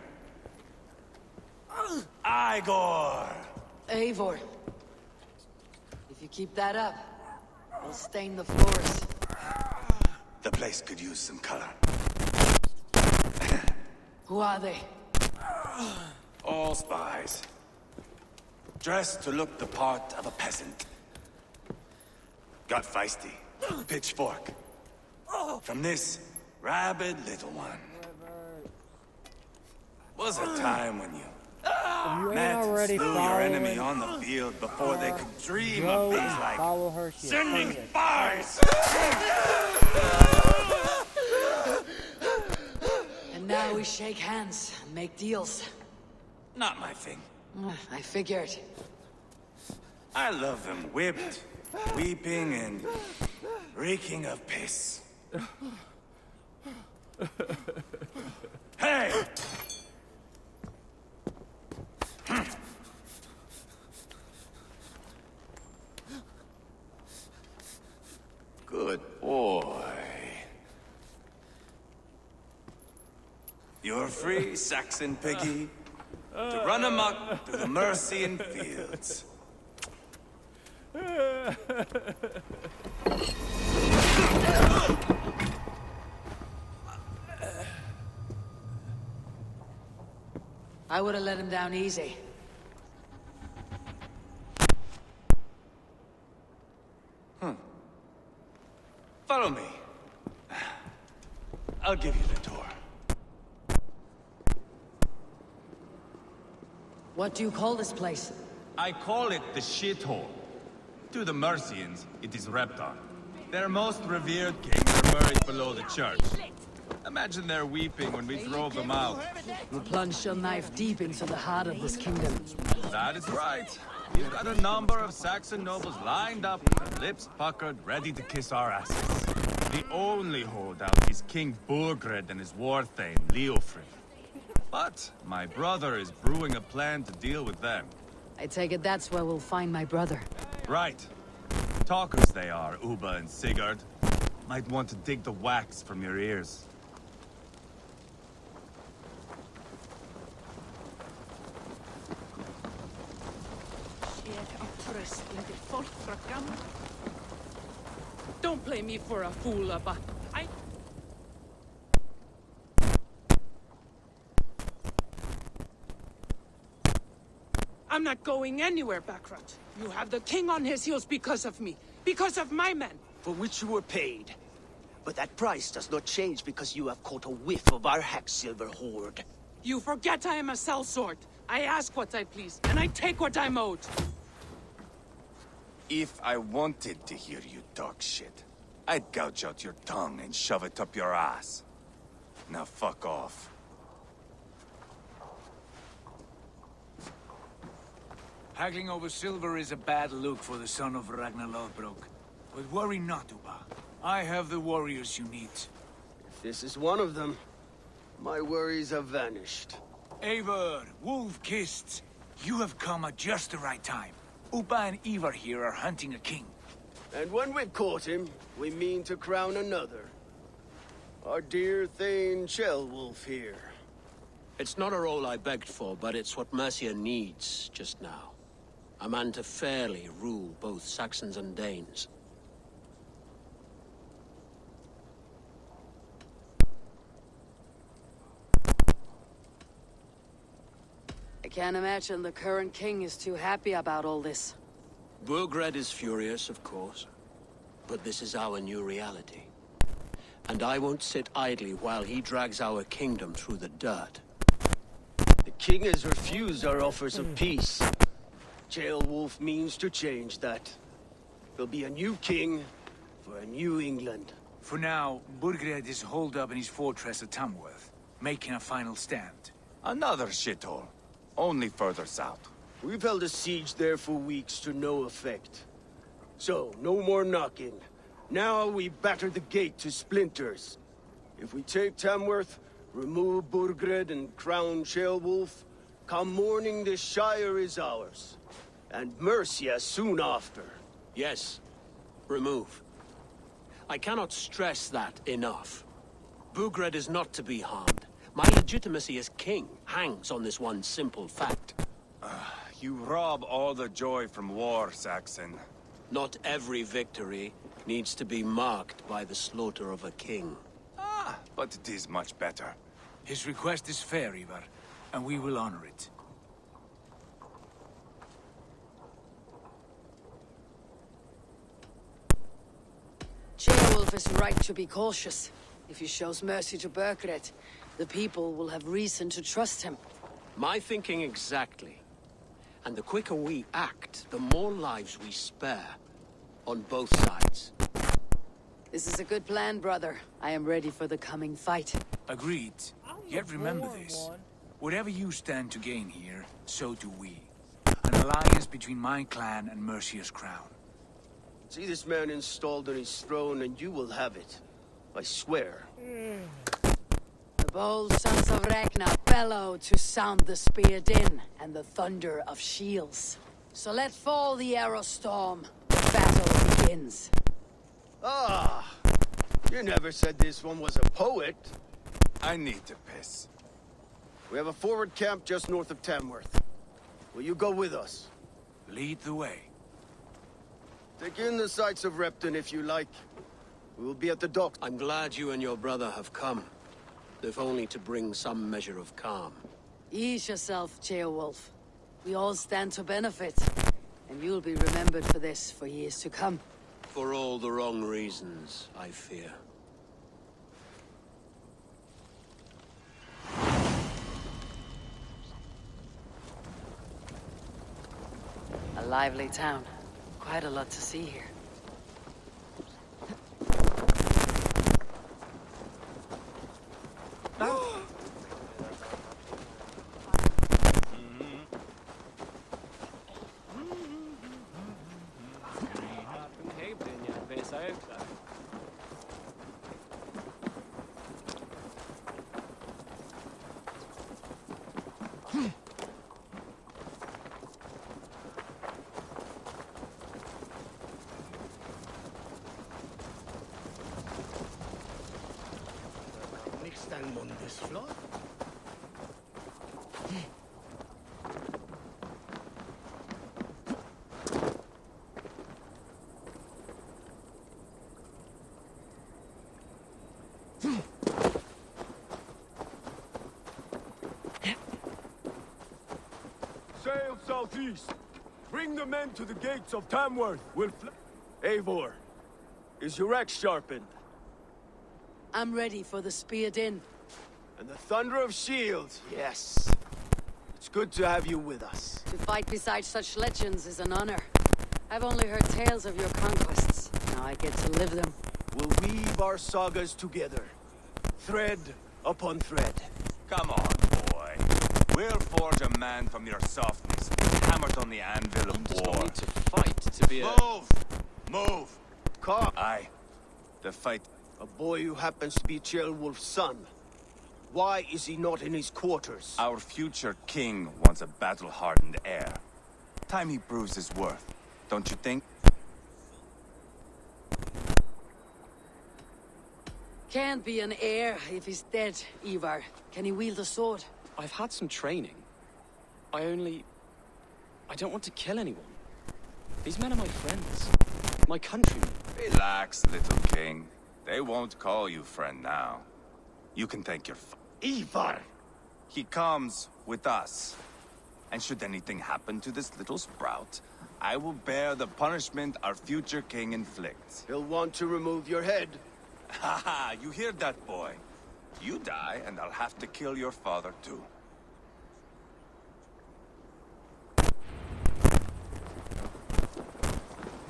Igor! Eivor. If you keep that up, we'll stain the floors. The place could use some color. Who are they? All spies. Dressed to look the part of a peasant. Got feisty. Pitchfork. From this rabid little one. Was a time when you met and slew your enemy on the field before they could dream of things like sending spies! And now we shake hands and make deals. Not my thing. I figured. I love them whipped, weeping, and reeking of piss. Hey! Good boy. You're free, Saxon piggy, to run amok through the Mercian fields. I would have let him down easy. Follow me. I'll give you the tour. What do you call this place? I call it the shithole. To the Mercians, it is Reptar. Their most revered king are buried below the church. Imagine they're weeping when we drove them out. You plunged your knife deep into the heart of this kingdom. That is right. We've got a number of Saxon nobles lined up, lips puckered, ready to kiss our asses. The only holdout is King Burgred and his war thane, Leofrid. But my brother is brewing a plan to deal with them. I take it that's where we'll find my brother. Right. Talkers they are, Uba and Sigurd. Might want to dig the wax from your ears. Don't play me for a fool, Abba. I'm not going anywhere, Backrot. You have the king on his heels because of me. Because of my men. For which you were paid. But that price does not change because you have caught a whiff of our Hacksilver hoard. You forget I am a sellsword. I ask what I please, and I take what I'm owed. If I wanted to hear you talk shit, I'd gouge out your tongue and shove it up your ass. Now fuck off. Haggling over silver is a bad look for the son of Ragnar Lothbrok. But worry not, Uba. I have the warriors you need. If this is one of them, my worries have vanished. Eivor, Wolf-Kissed, you have come at just the right time. Uba and Ivar here are hunting a king. And when we've caught him, we mean to crown another. Our dear Thane Ceolwulf here. It's not a role I begged for, but it's what Mercia needs just now. A man to fairly rule both Saxons and Danes. I can't imagine the current king is too happy about all this. Burgred is furious, of course. But this is our new reality. And I won't sit idly while he drags our kingdom through the dirt. The king has refused our offers of peace. Ceolwulf means to change that. There'll be a new king for a new England. For now, Burgred is holed up in his fortress at Tamworth, making a final stand. Another shithole. Only further south. We've held a siege there for weeks to no effect. So, no more knocking. Now we batter the gate to splinters. If we take Tamworth, remove Burgred and crown Ceolwulf, come morning the Shire is ours. And Mercia soon after. Yes, remove. I cannot stress that enough. Burgred is not to be harmed. My legitimacy as king hangs on this one simple fact. You rob all the joy from war, Saxon. Not every victory needs to be marked by the slaughter of a king. But it is much better. His request is fair, Ivar, and we will honor it. Ceolwulf is right to be cautious. If he shows mercy to Burgred, the people will have reason to trust him. My thinking exactly. And the quicker we act, the more lives we spare. On both sides. This is a good plan, brother. I am ready for the coming fight. Agreed. Yet remember this. Whatever you stand to gain here, so do we. And alliance between my clan and Mercia's crown. See this man installed on his throne and you will have it. I swear. The bold sons of Ragnar bellow to sound the spear din and the thunder of shields. So let fall the arrow storm. The battle begins. Ah! You never said this one was a poet. I need to piss. We have a forward camp just north of Tamworth. Will you go with us? Lead the way. Take in the sights of Repton if you like. We will be at the docks. I'm glad you and your brother have come. If only to bring some measure of calm. Ease yourself, Ceolwulf. We all stand to benefit. And you'll be remembered for this for years to come. For all the wrong reasons, I fear. A lively town. Quite a lot to see here. Sail southeast. Bring the men to the gates of Tamworth. Eivor, is your axe sharpened? I'm ready for the spear din. And the thunder of shields, yes. It's good to have you with us. To fight beside such legends is an honor. I've only heard tales of your conquests. Now I get to live them. We'll weave our sagas together. Thread upon thread. Come on, boy. We'll forge a man from your softness, hammered on the anvil of war. Need to fight to be a... Move! Move! Come. Aye. The fight... A boy who happens to be Ceolwulf's son. Why is he not in his quarters? Our future king wants a battle-hardened heir. Time he proves his worth, don't you think? Can't be an heir if he's dead, Ivar. Can he wield a sword? I've had some training. I don't want to kill anyone. These men are my friends. My countrymen. Relax, little king. They won't call you friend now. You can thank your Ivar! He comes with us. And should anything happen to this little sprout, I will bear the punishment our future king inflicts. He'll want to remove your head. Haha, you hear that, boy? You die, and I'll have to kill your father, too.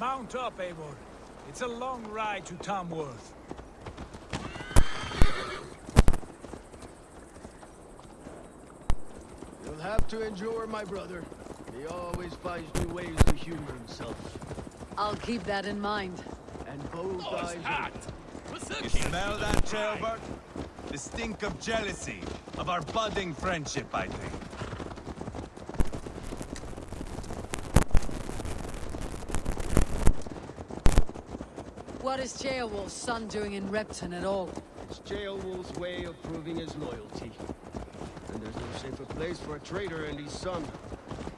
Mount up, Eivor. It's a long ride to Tamworth. You'll have to endure, my brother. He always finds new ways to humor himself. I'll keep that in mind. And both eyes You smell that, Jailbird? The stink of jealousy, of our budding friendship, I think. What is Ceolwulf's son doing in Repton at all? It's Ceolwulf's way of proving his loyalty. And there's no safer place for a traitor and his son.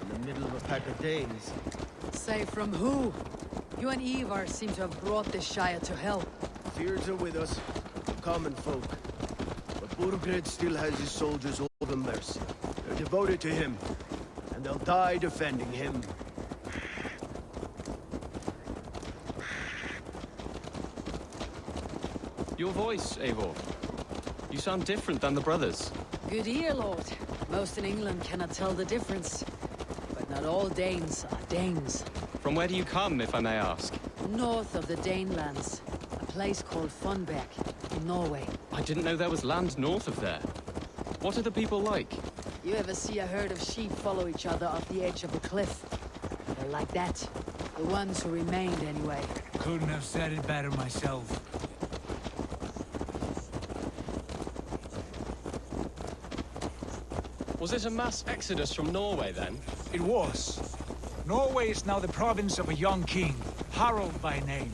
In the middle of a pack of Danes. Say from who? You and Ivar seem to have brought this Shire to hell. Fears are with us, common folk. But Burgred still has his soldiers over Mercia. They're devoted to him, and they'll die defending him. Your voice, Eivor. You sound different than the brothers. Good ear, Lord. Most in England cannot tell the difference. But not all Danes are Danes. From where do you come, if I may ask? North of the Danelands. A place called Funbeck, in Norway. I didn't know there was land north of there. What are the people like? You ever see a herd of sheep follow each other off the edge of a cliff? They're like that. The ones who remained, anyway. Couldn't have said it better myself. Was it a mass exodus from Norway, then? It was. Norway is now the province of a young king, Harald by name.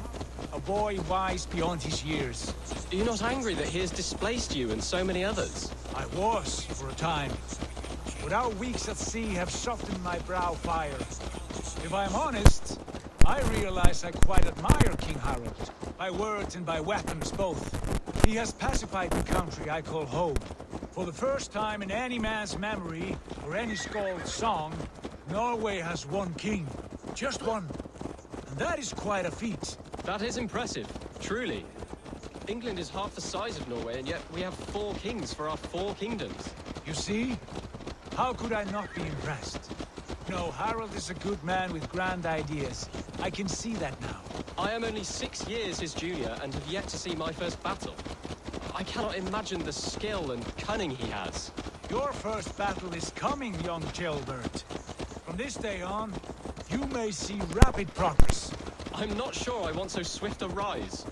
A boy wise beyond his years. Are you not angry that he has displaced you and so many others? I was, for a time. But our weeks at sea have softened my brow fire. If I'm honest, I realize I quite admire King Harald. By words and by weapons both. He has pacified the country I call home. For the first time in any man's memory, or any skald's song, Norway has one king. Just one. And that is quite a feat. That is impressive, truly. England is half the size of Norway, and yet we have 4 kings for our 4 kingdoms. You see? How could I not be impressed? No, Harald is a good man with grand ideas. I can see that now. I am only 6 years his junior, and have yet to see my first battle. I cannot imagine the skill and cunning he has. Your first battle is coming, young jailbird. From this day on, you may see rapid progress. I'm not sure I want so swift a rise.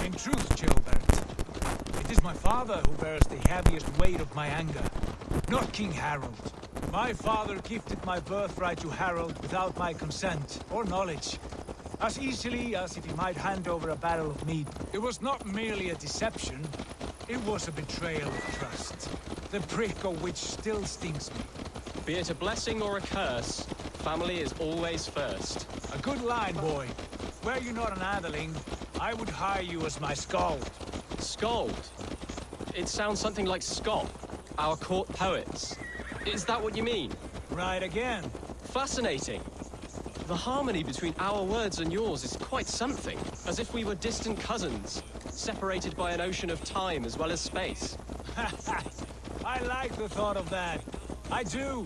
In truth, Jailbird, it is my father who bears the heaviest weight of my anger, not King Harald. My father gifted my birthright to Harald without my consent or knowledge, as easily as if he might hand over a barrel of mead. It was not merely a deception, it was a betrayal of trust, the prick of which still stings me. Be it a blessing or a curse, family is always first. A good line, boy. Were you not an atheling, I would hire you as my skald. Skald? It sounds something like Scott, our court poets. Is that what you mean? Right again. Fascinating. The harmony between our words and yours is quite something. As if we were distant cousins, separated by an ocean of time as well as space. I like the thought of that. I do.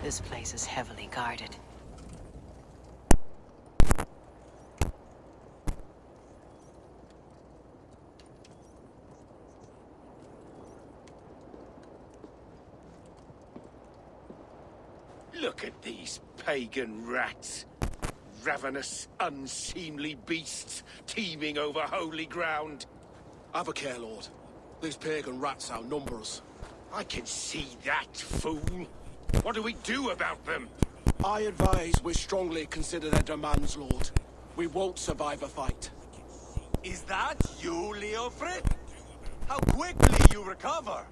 This place is heavily guarded. Look at these pagan rats. Ravenous, unseemly beasts teeming over holy ground. Have a care, Lord. These pagan rats outnumber us. I can see that, fool. What do we do about them? I advise we strongly consider their demands, Lord. We won't survive a fight. Is that you, Leofrid? How quickly you recover!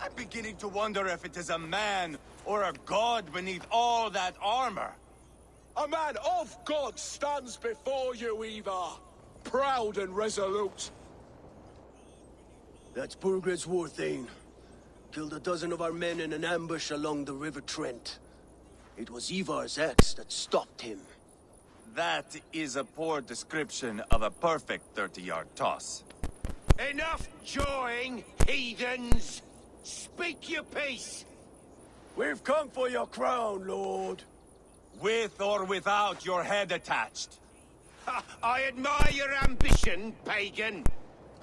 I'm beginning to wonder if it is a man or a god beneath all that armor. A man of God stands before you, Ivar. Proud and resolute. That's Burgred's Warthane. Killed a dozen of our men in an ambush along the River Trent. It was Ivar's axe that stopped him. That is a poor description of a perfect 30-yard toss. Enough jawing, heathens! Speak your piece! We've come for your crown, Lord. With or without your head attached. I admire your ambition, pagan.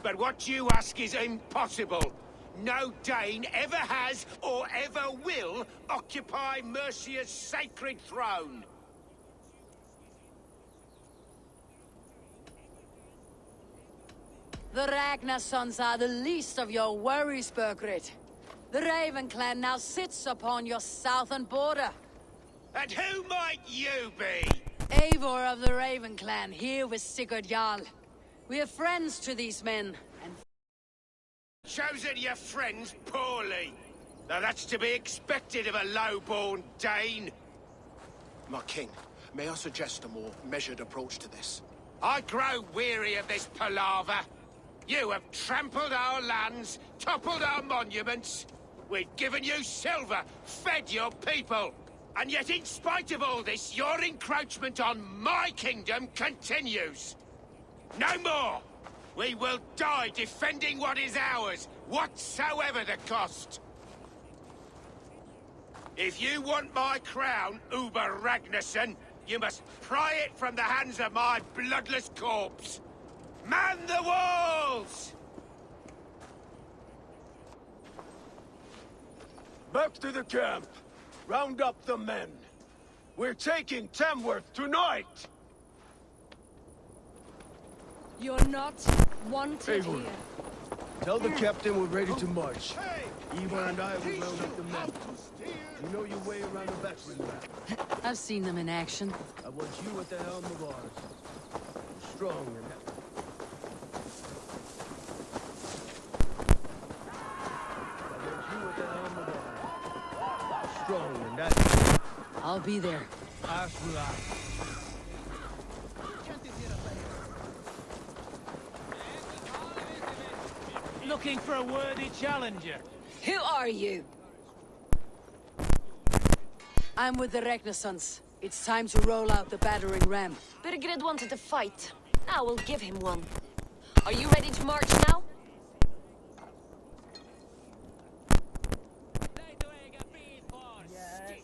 But what you ask is impossible. No Dane ever has or ever will occupy Mercia's sacred throne. The Ragnar sons are the least of your worries, Burgred. The Raven clan now sits upon your southern border. And who might you be? Eivor of the Raven clan, here with Sigurd Jarl. We are friends to these men, and Chosen your friends poorly. Now that's to be expected of a low-born Dane. My king, may I suggest a more measured approach to this? I grow weary of this palaver. You have trampled our lands, toppled our monuments. We've given you silver, fed your people. And yet in spite of all this, your encroachment on my kingdom continues. No more! We will die defending what is ours, whatsoever the cost. If you want my crown, Uber Ragnarsson, you must pry it from the hands of my bloodless corpse. Man the walls! Back to the camp. Round up the men. We're taking Tamworth tonight! You're not wanted Eivor, here. tell the captain we're ready to march. Eivor and I will round up the men. You know your way around the battering ram. I've seen them in action. I want you at the helm of ours. Strong and strong and that. I'll be there. As will I. Looking for a worthy challenger. Who are you? I'm with the Ragnarssons. It's time to roll out the battering ram. Birgred wanted to fight. Now we'll give him one. Are you ready to march now? Yes.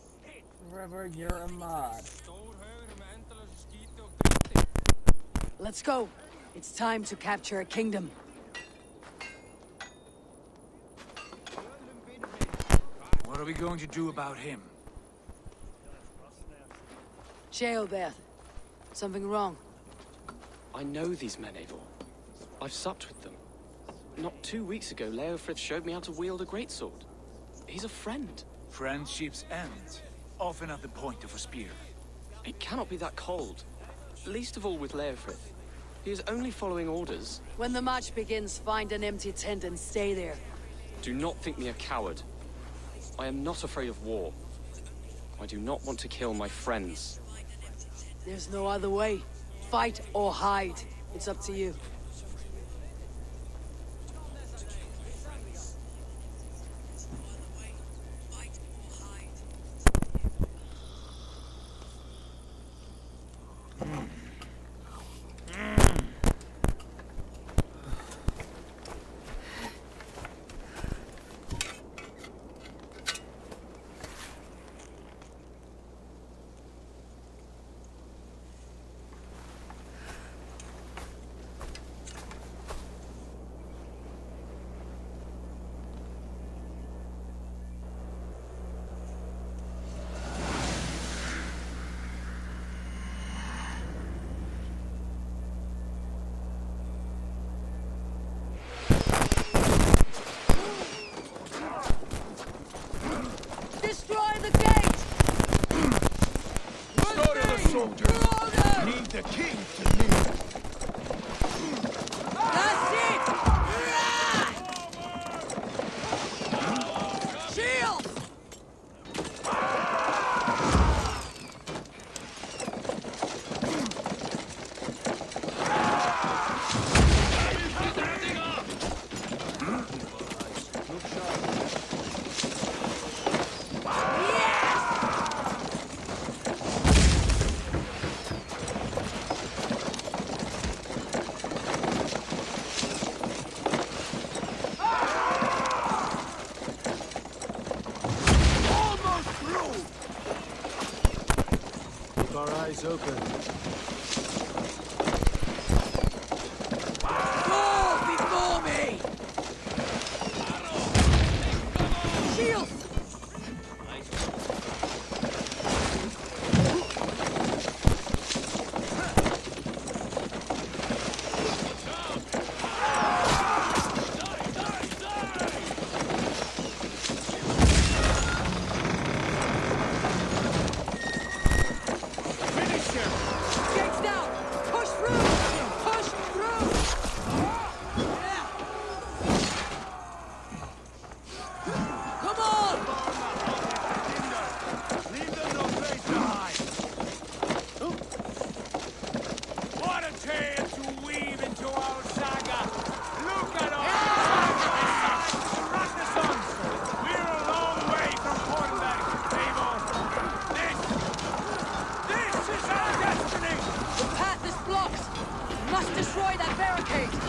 River, you're a mod. Let's go. It's time to capture a kingdom. What are we going to do about him? Sheolbeth. Something wrong? I know these men, Eivor. I've supped with them. Not 2 weeks ago, Leofrith showed me how to wield a greatsword. He's a friend. Friendships end, often at the point of a spear. It cannot be that cold. Least of all with Leofrith. He is only following orders. When the march begins, find an empty tent and stay there. Do not think me a coward. I am not afraid of war. I do not want to kill my friends. There's no other way. Fight or hide. It's up to you. Soldiers, need the king to live. That's it! Shield! Our eyes open. Fall before me! Shield! barricade!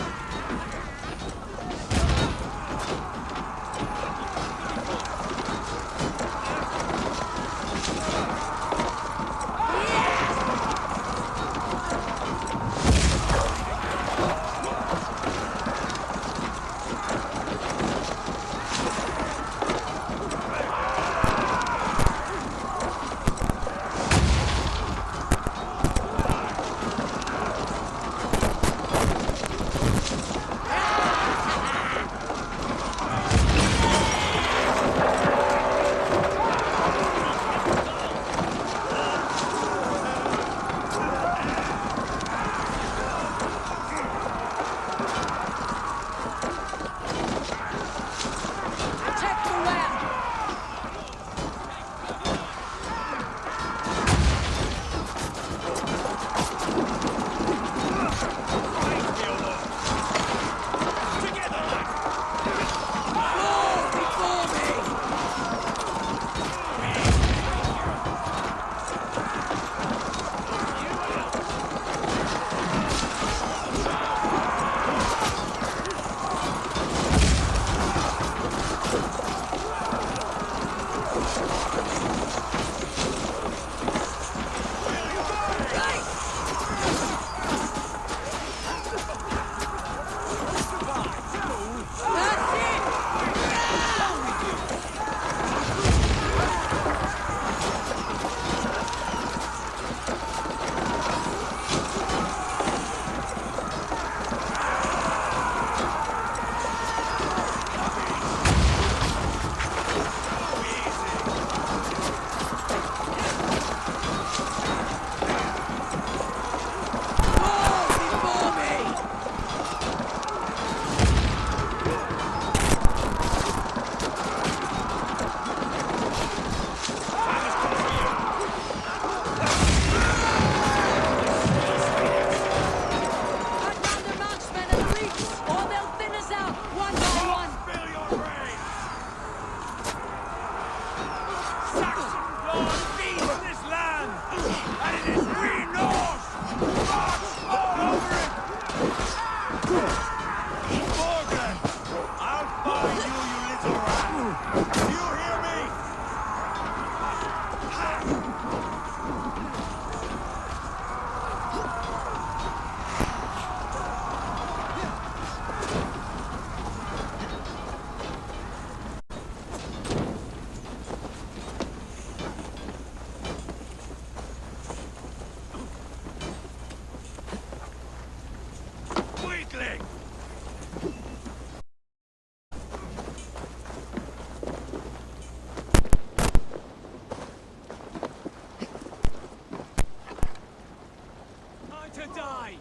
To die!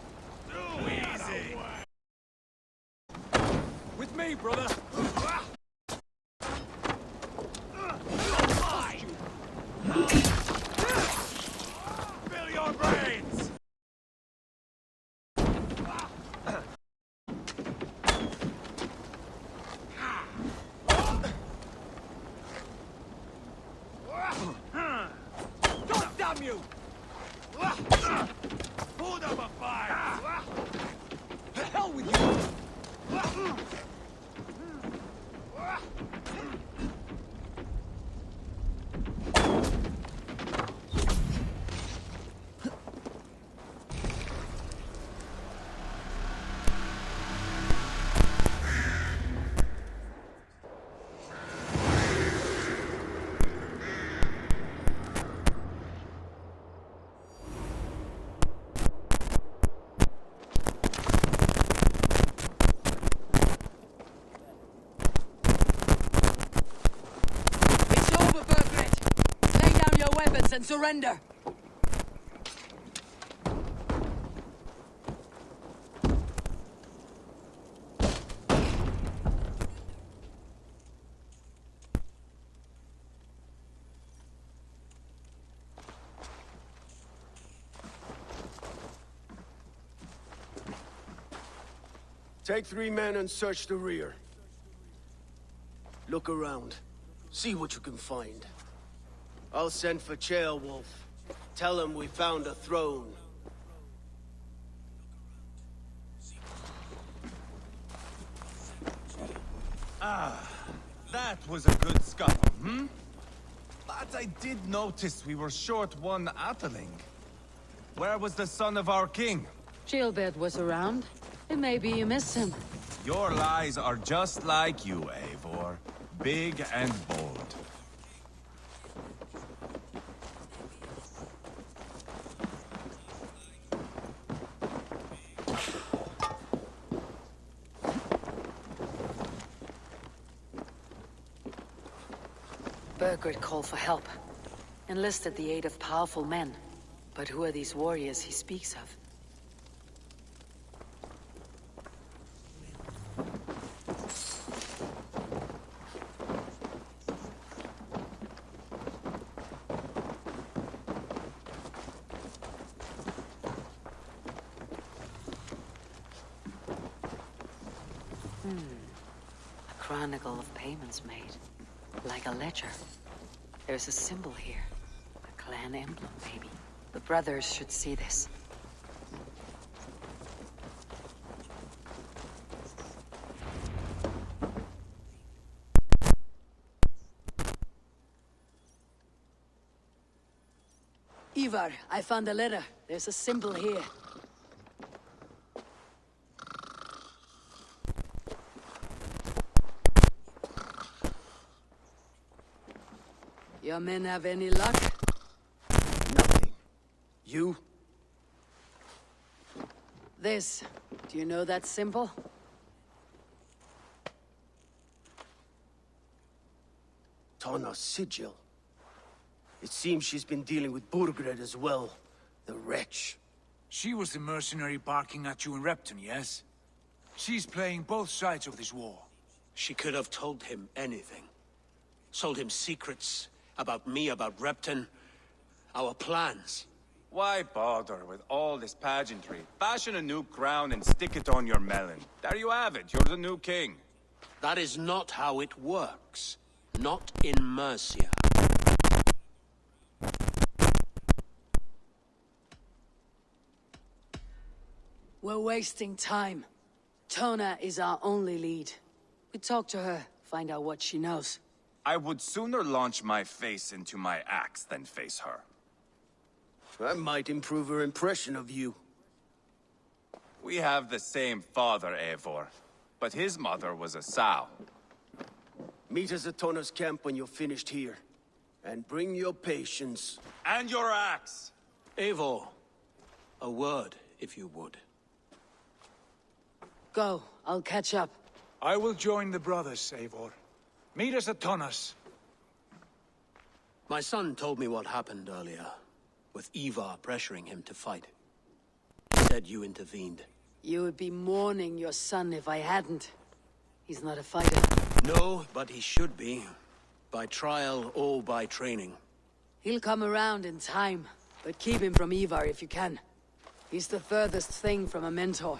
Too easy! With me, brother! Fill your brains! God damn you! Hold up a fight! The hell with you! And surrender! Take 3 men and search the rear. Look around. See what you can find. I'll send for Chaelwolf. Tell him we found a throne. was a good scuffle, hmm? But I did notice we were short one Atheling. Where was the son of our king? Gilbert was around. And maybe you missed him. Your lies are just like you, Eivor. Big and bold. Burgred called for help. Enlisted the aid of powerful men. But who are these warriors he speaks of? A chronicle of payments made. Like a ledger. There's a symbol here. A clan emblem, maybe. The brothers should see this. Ivar, I found a letter. There's a symbol here. Your men have any luck? Nothing. You? This. Do you know that symbol? Tana's sigil. It seems she's been dealing with Burgred as well. The wretch. She was the mercenary barking at you in Repton, yes? She's playing both sides of this war. She could have told him anything. Sold him secrets about me, about Repton, our plans. Why bother with all this pageantry? Fashion a new crown and stick it on your melon. There you have it, you're the new king. That is not how it works. Not in Mercia. We're wasting time. Tona is our only lead. We talk to her, find out what she knows. I would sooner launch my face into my axe than face her. That might improve her impression of you. We have the same father, Eivor, but his mother was a sow. Meet us at Tona's camp when you're finished here. And bring your patience. And your axe! Eivor, a word, if you would. Go, I'll catch up. I will join the brothers, Eivor. Meet us at Tona's. My son told me what happened earlier, with Ivar pressuring him to fight. Said you intervened. You would be mourning your son if I hadn't. He's not a fighter. No, but he should be. By trial or by training. He'll come around in time, but keep him from Ivar if you can. He's the furthest thing from a mentor.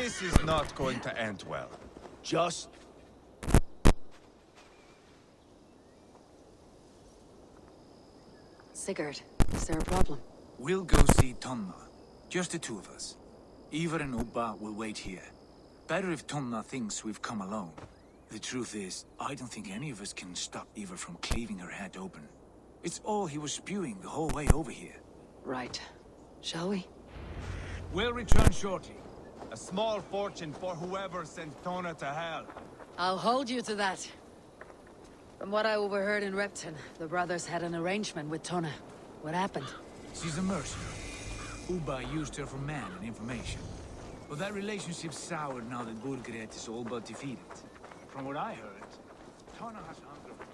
This is not going to end well. Just... Sigurd, is there a problem? We'll go see Tonna. Just the two of us. Ivar and Ubba will wait here. Better if Tonna thinks we've come alone. The truth is, I don't think any of us can stop Ivar from cleaving her head open. It's all he was spewing the whole way over here. Right. Shall we? We'll return shortly. A small fortune for whoever sent Tona to hell. I'll hold you to that. From what I overheard in Repton, the brothers had an arrangement with Tonna. What happened? She's a mercenary. Ubba used her for man and information. But that relationship soured now that Burgred is all but defeated. From what I heard, Tonna has hunger for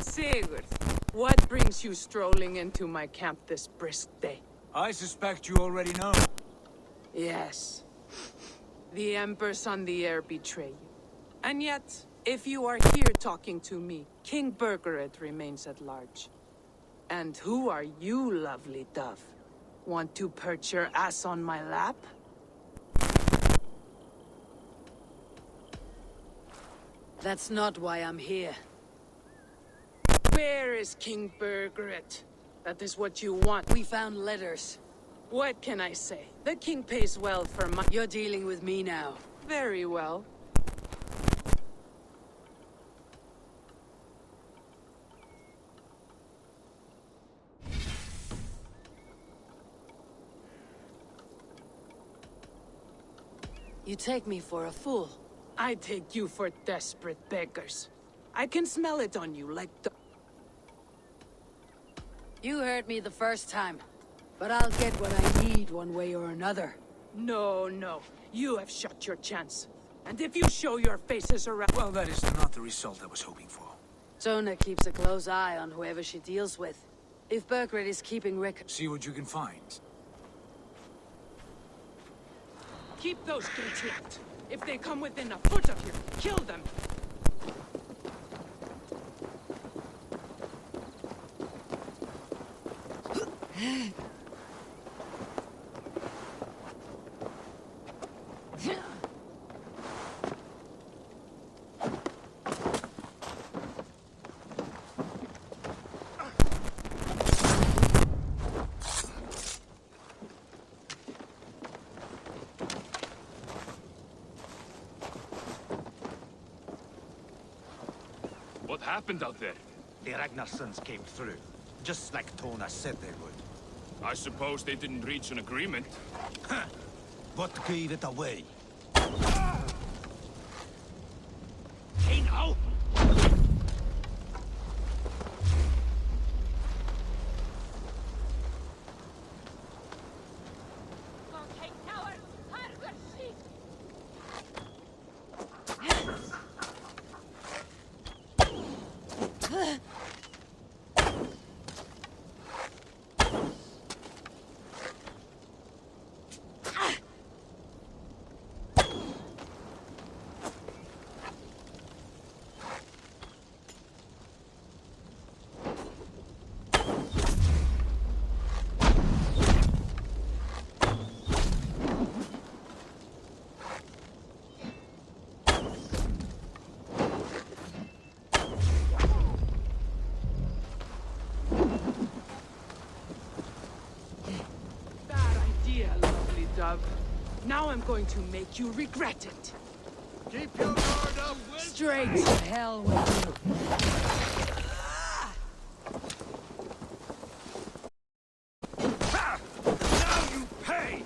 Sigurd, what brings you strolling into my camp this brisk day? I suspect you already know. Yes. The Embers on the air betray you. And yet, if you are here talking to me, King Burgred remains at large. And who are you, lovely dove? Want to perch your ass on my lap? That's not why I'm here. Where is King Burgred? That is what you want. We found letters. What can I say? The king pays well for my— You're dealing with me now. Very well. You take me for a fool. I take you for desperate beggars. I can smell it on you like the— You heard me the first time. But I'll get what I need one way or another. No, no. You have shot your chance. And if you show your faces around— Well, that is not the result I was hoping for. Tona keeps a close eye on whoever she deals with. If Burgred is keeping record— See what you can find. Keep those gates locked. If they come within a foot of you, kill them. What happened out there? The Ragnarsons came through, just like Tona said they would. I suppose they didn't reach an agreement. What gave it away? Hey now! Dove. Now I'm going to make you regret it. Keep your guard up, Straight to hell with you. Now you pay!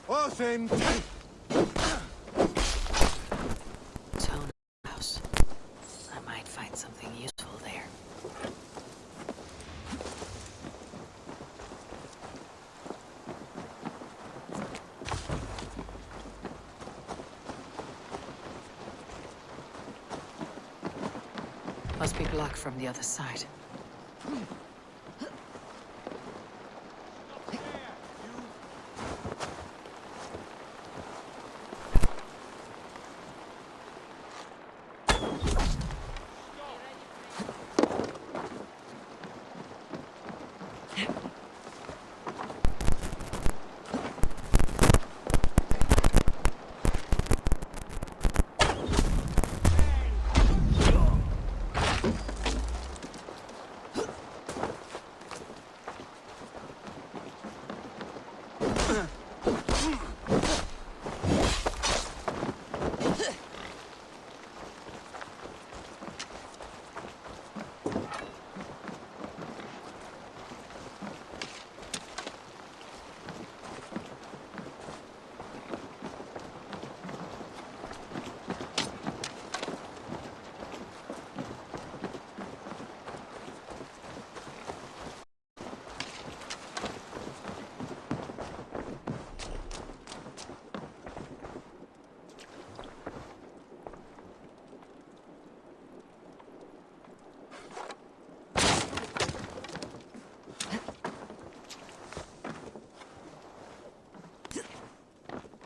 Authentic! House. I might find something useful there. Must be blocked from the other side.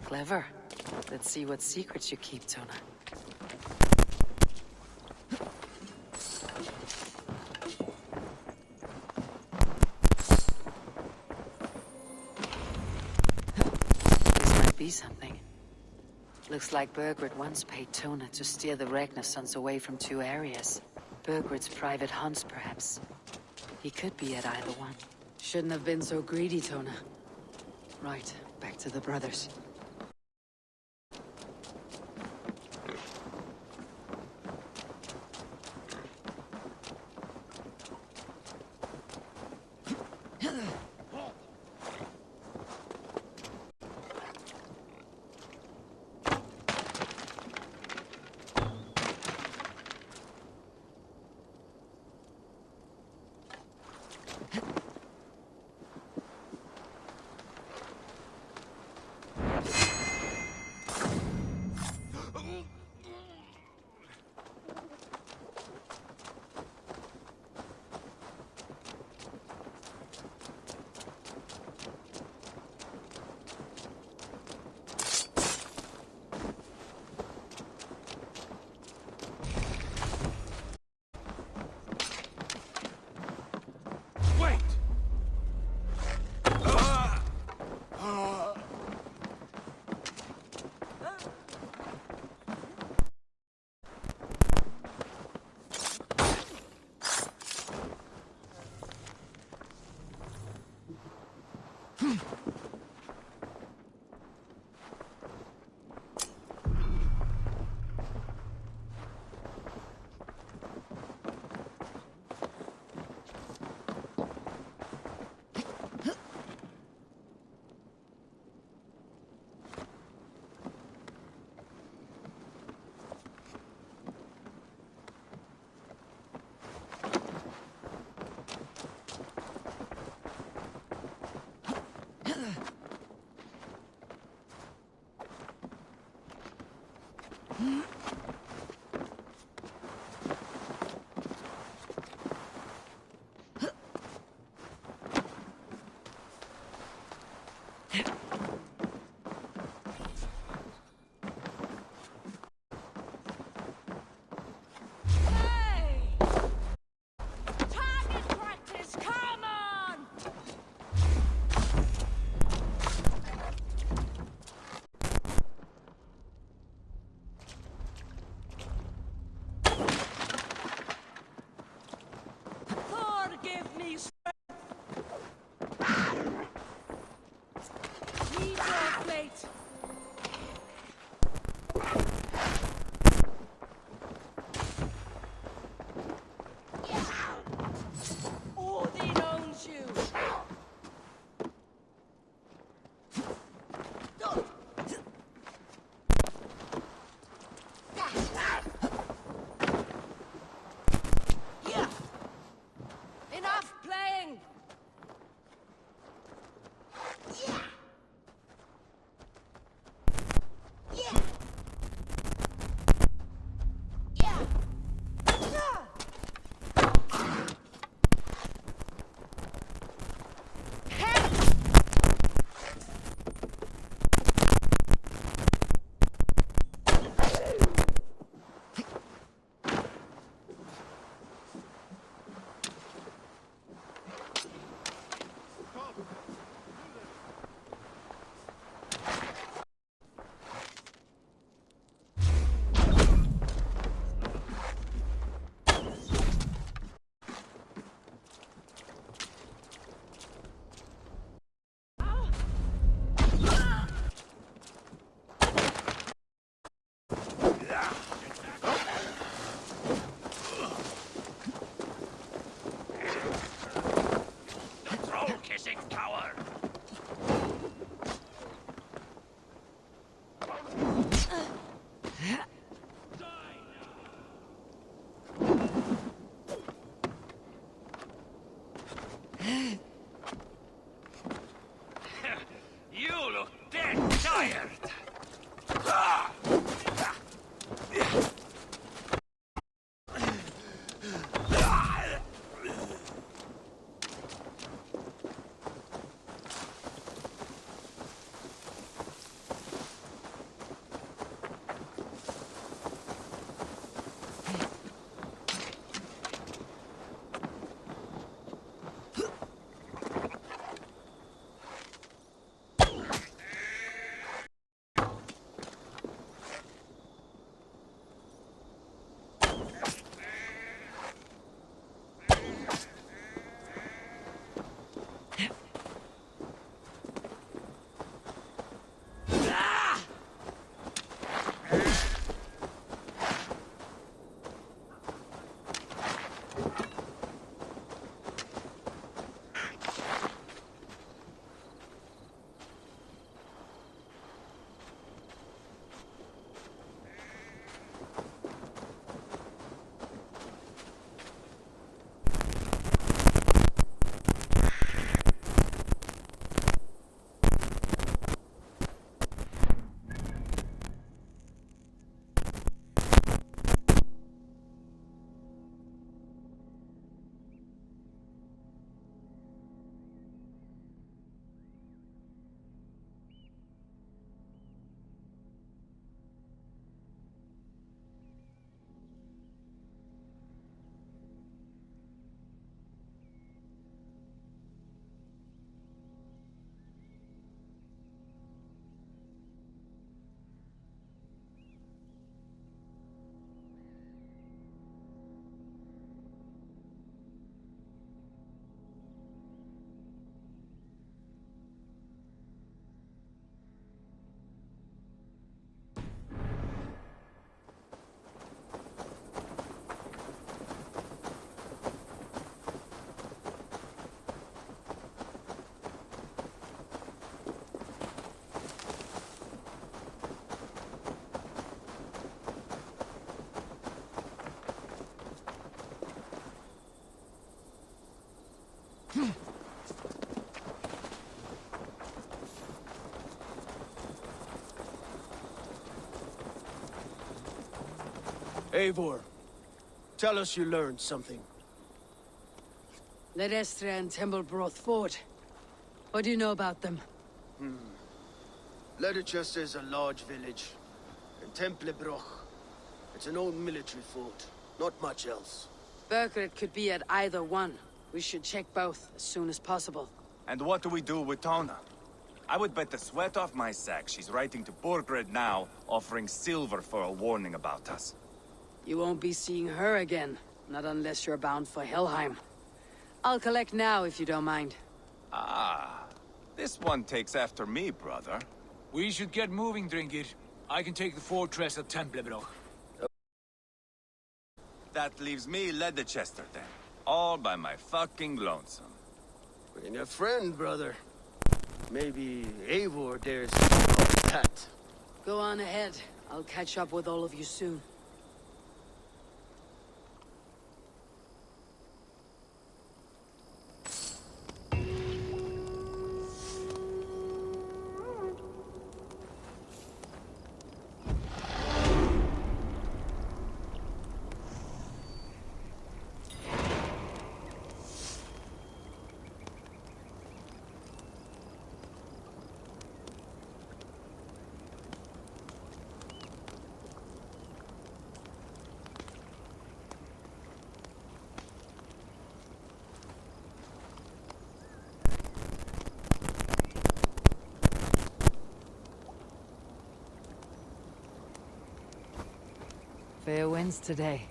Clever. Let's see what secrets you keep, Tona. This might be something. Looks like Burgred once paid Tona to steer the Ragnar sons away from 2 areas. Burgred's private hunts, perhaps. He could be at either one. Shouldn't have been so greedy, Tona. Right, back to the brothers. Eivor, tell us you learned something. Ledestra and Templebroth fought. What do you know about them? Leicester is a large village. And Templebroch, it's an old military fort. Not much else. Burkred could be at either one. We should check both as soon as possible. And what do we do with Tona? I would bet the sweat off my sack she's writing to Borgred now, offering silver for a warning about us. You won't be seeing her again. Not unless you're bound for Helheim. I'll collect now if you don't mind. Ah, this one takes after me, brother. We should get moving, Dringir. I can take the fortress of Templebroch. That leaves me Leicester then. All by my fucking lonesome. Bring a friend, brother. Maybe Eivor dares to call that. Go on ahead. I'll catch up with all of you soon. Fair winds today.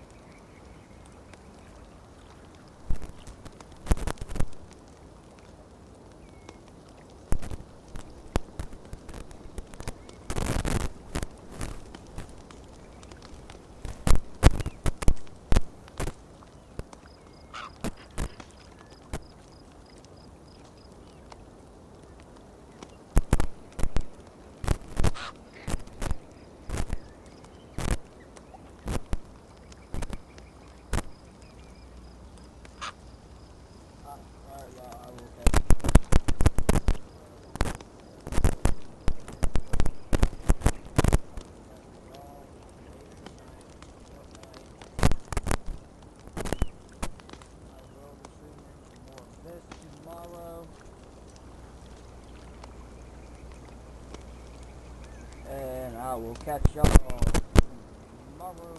And I will catch y'all tomorrow.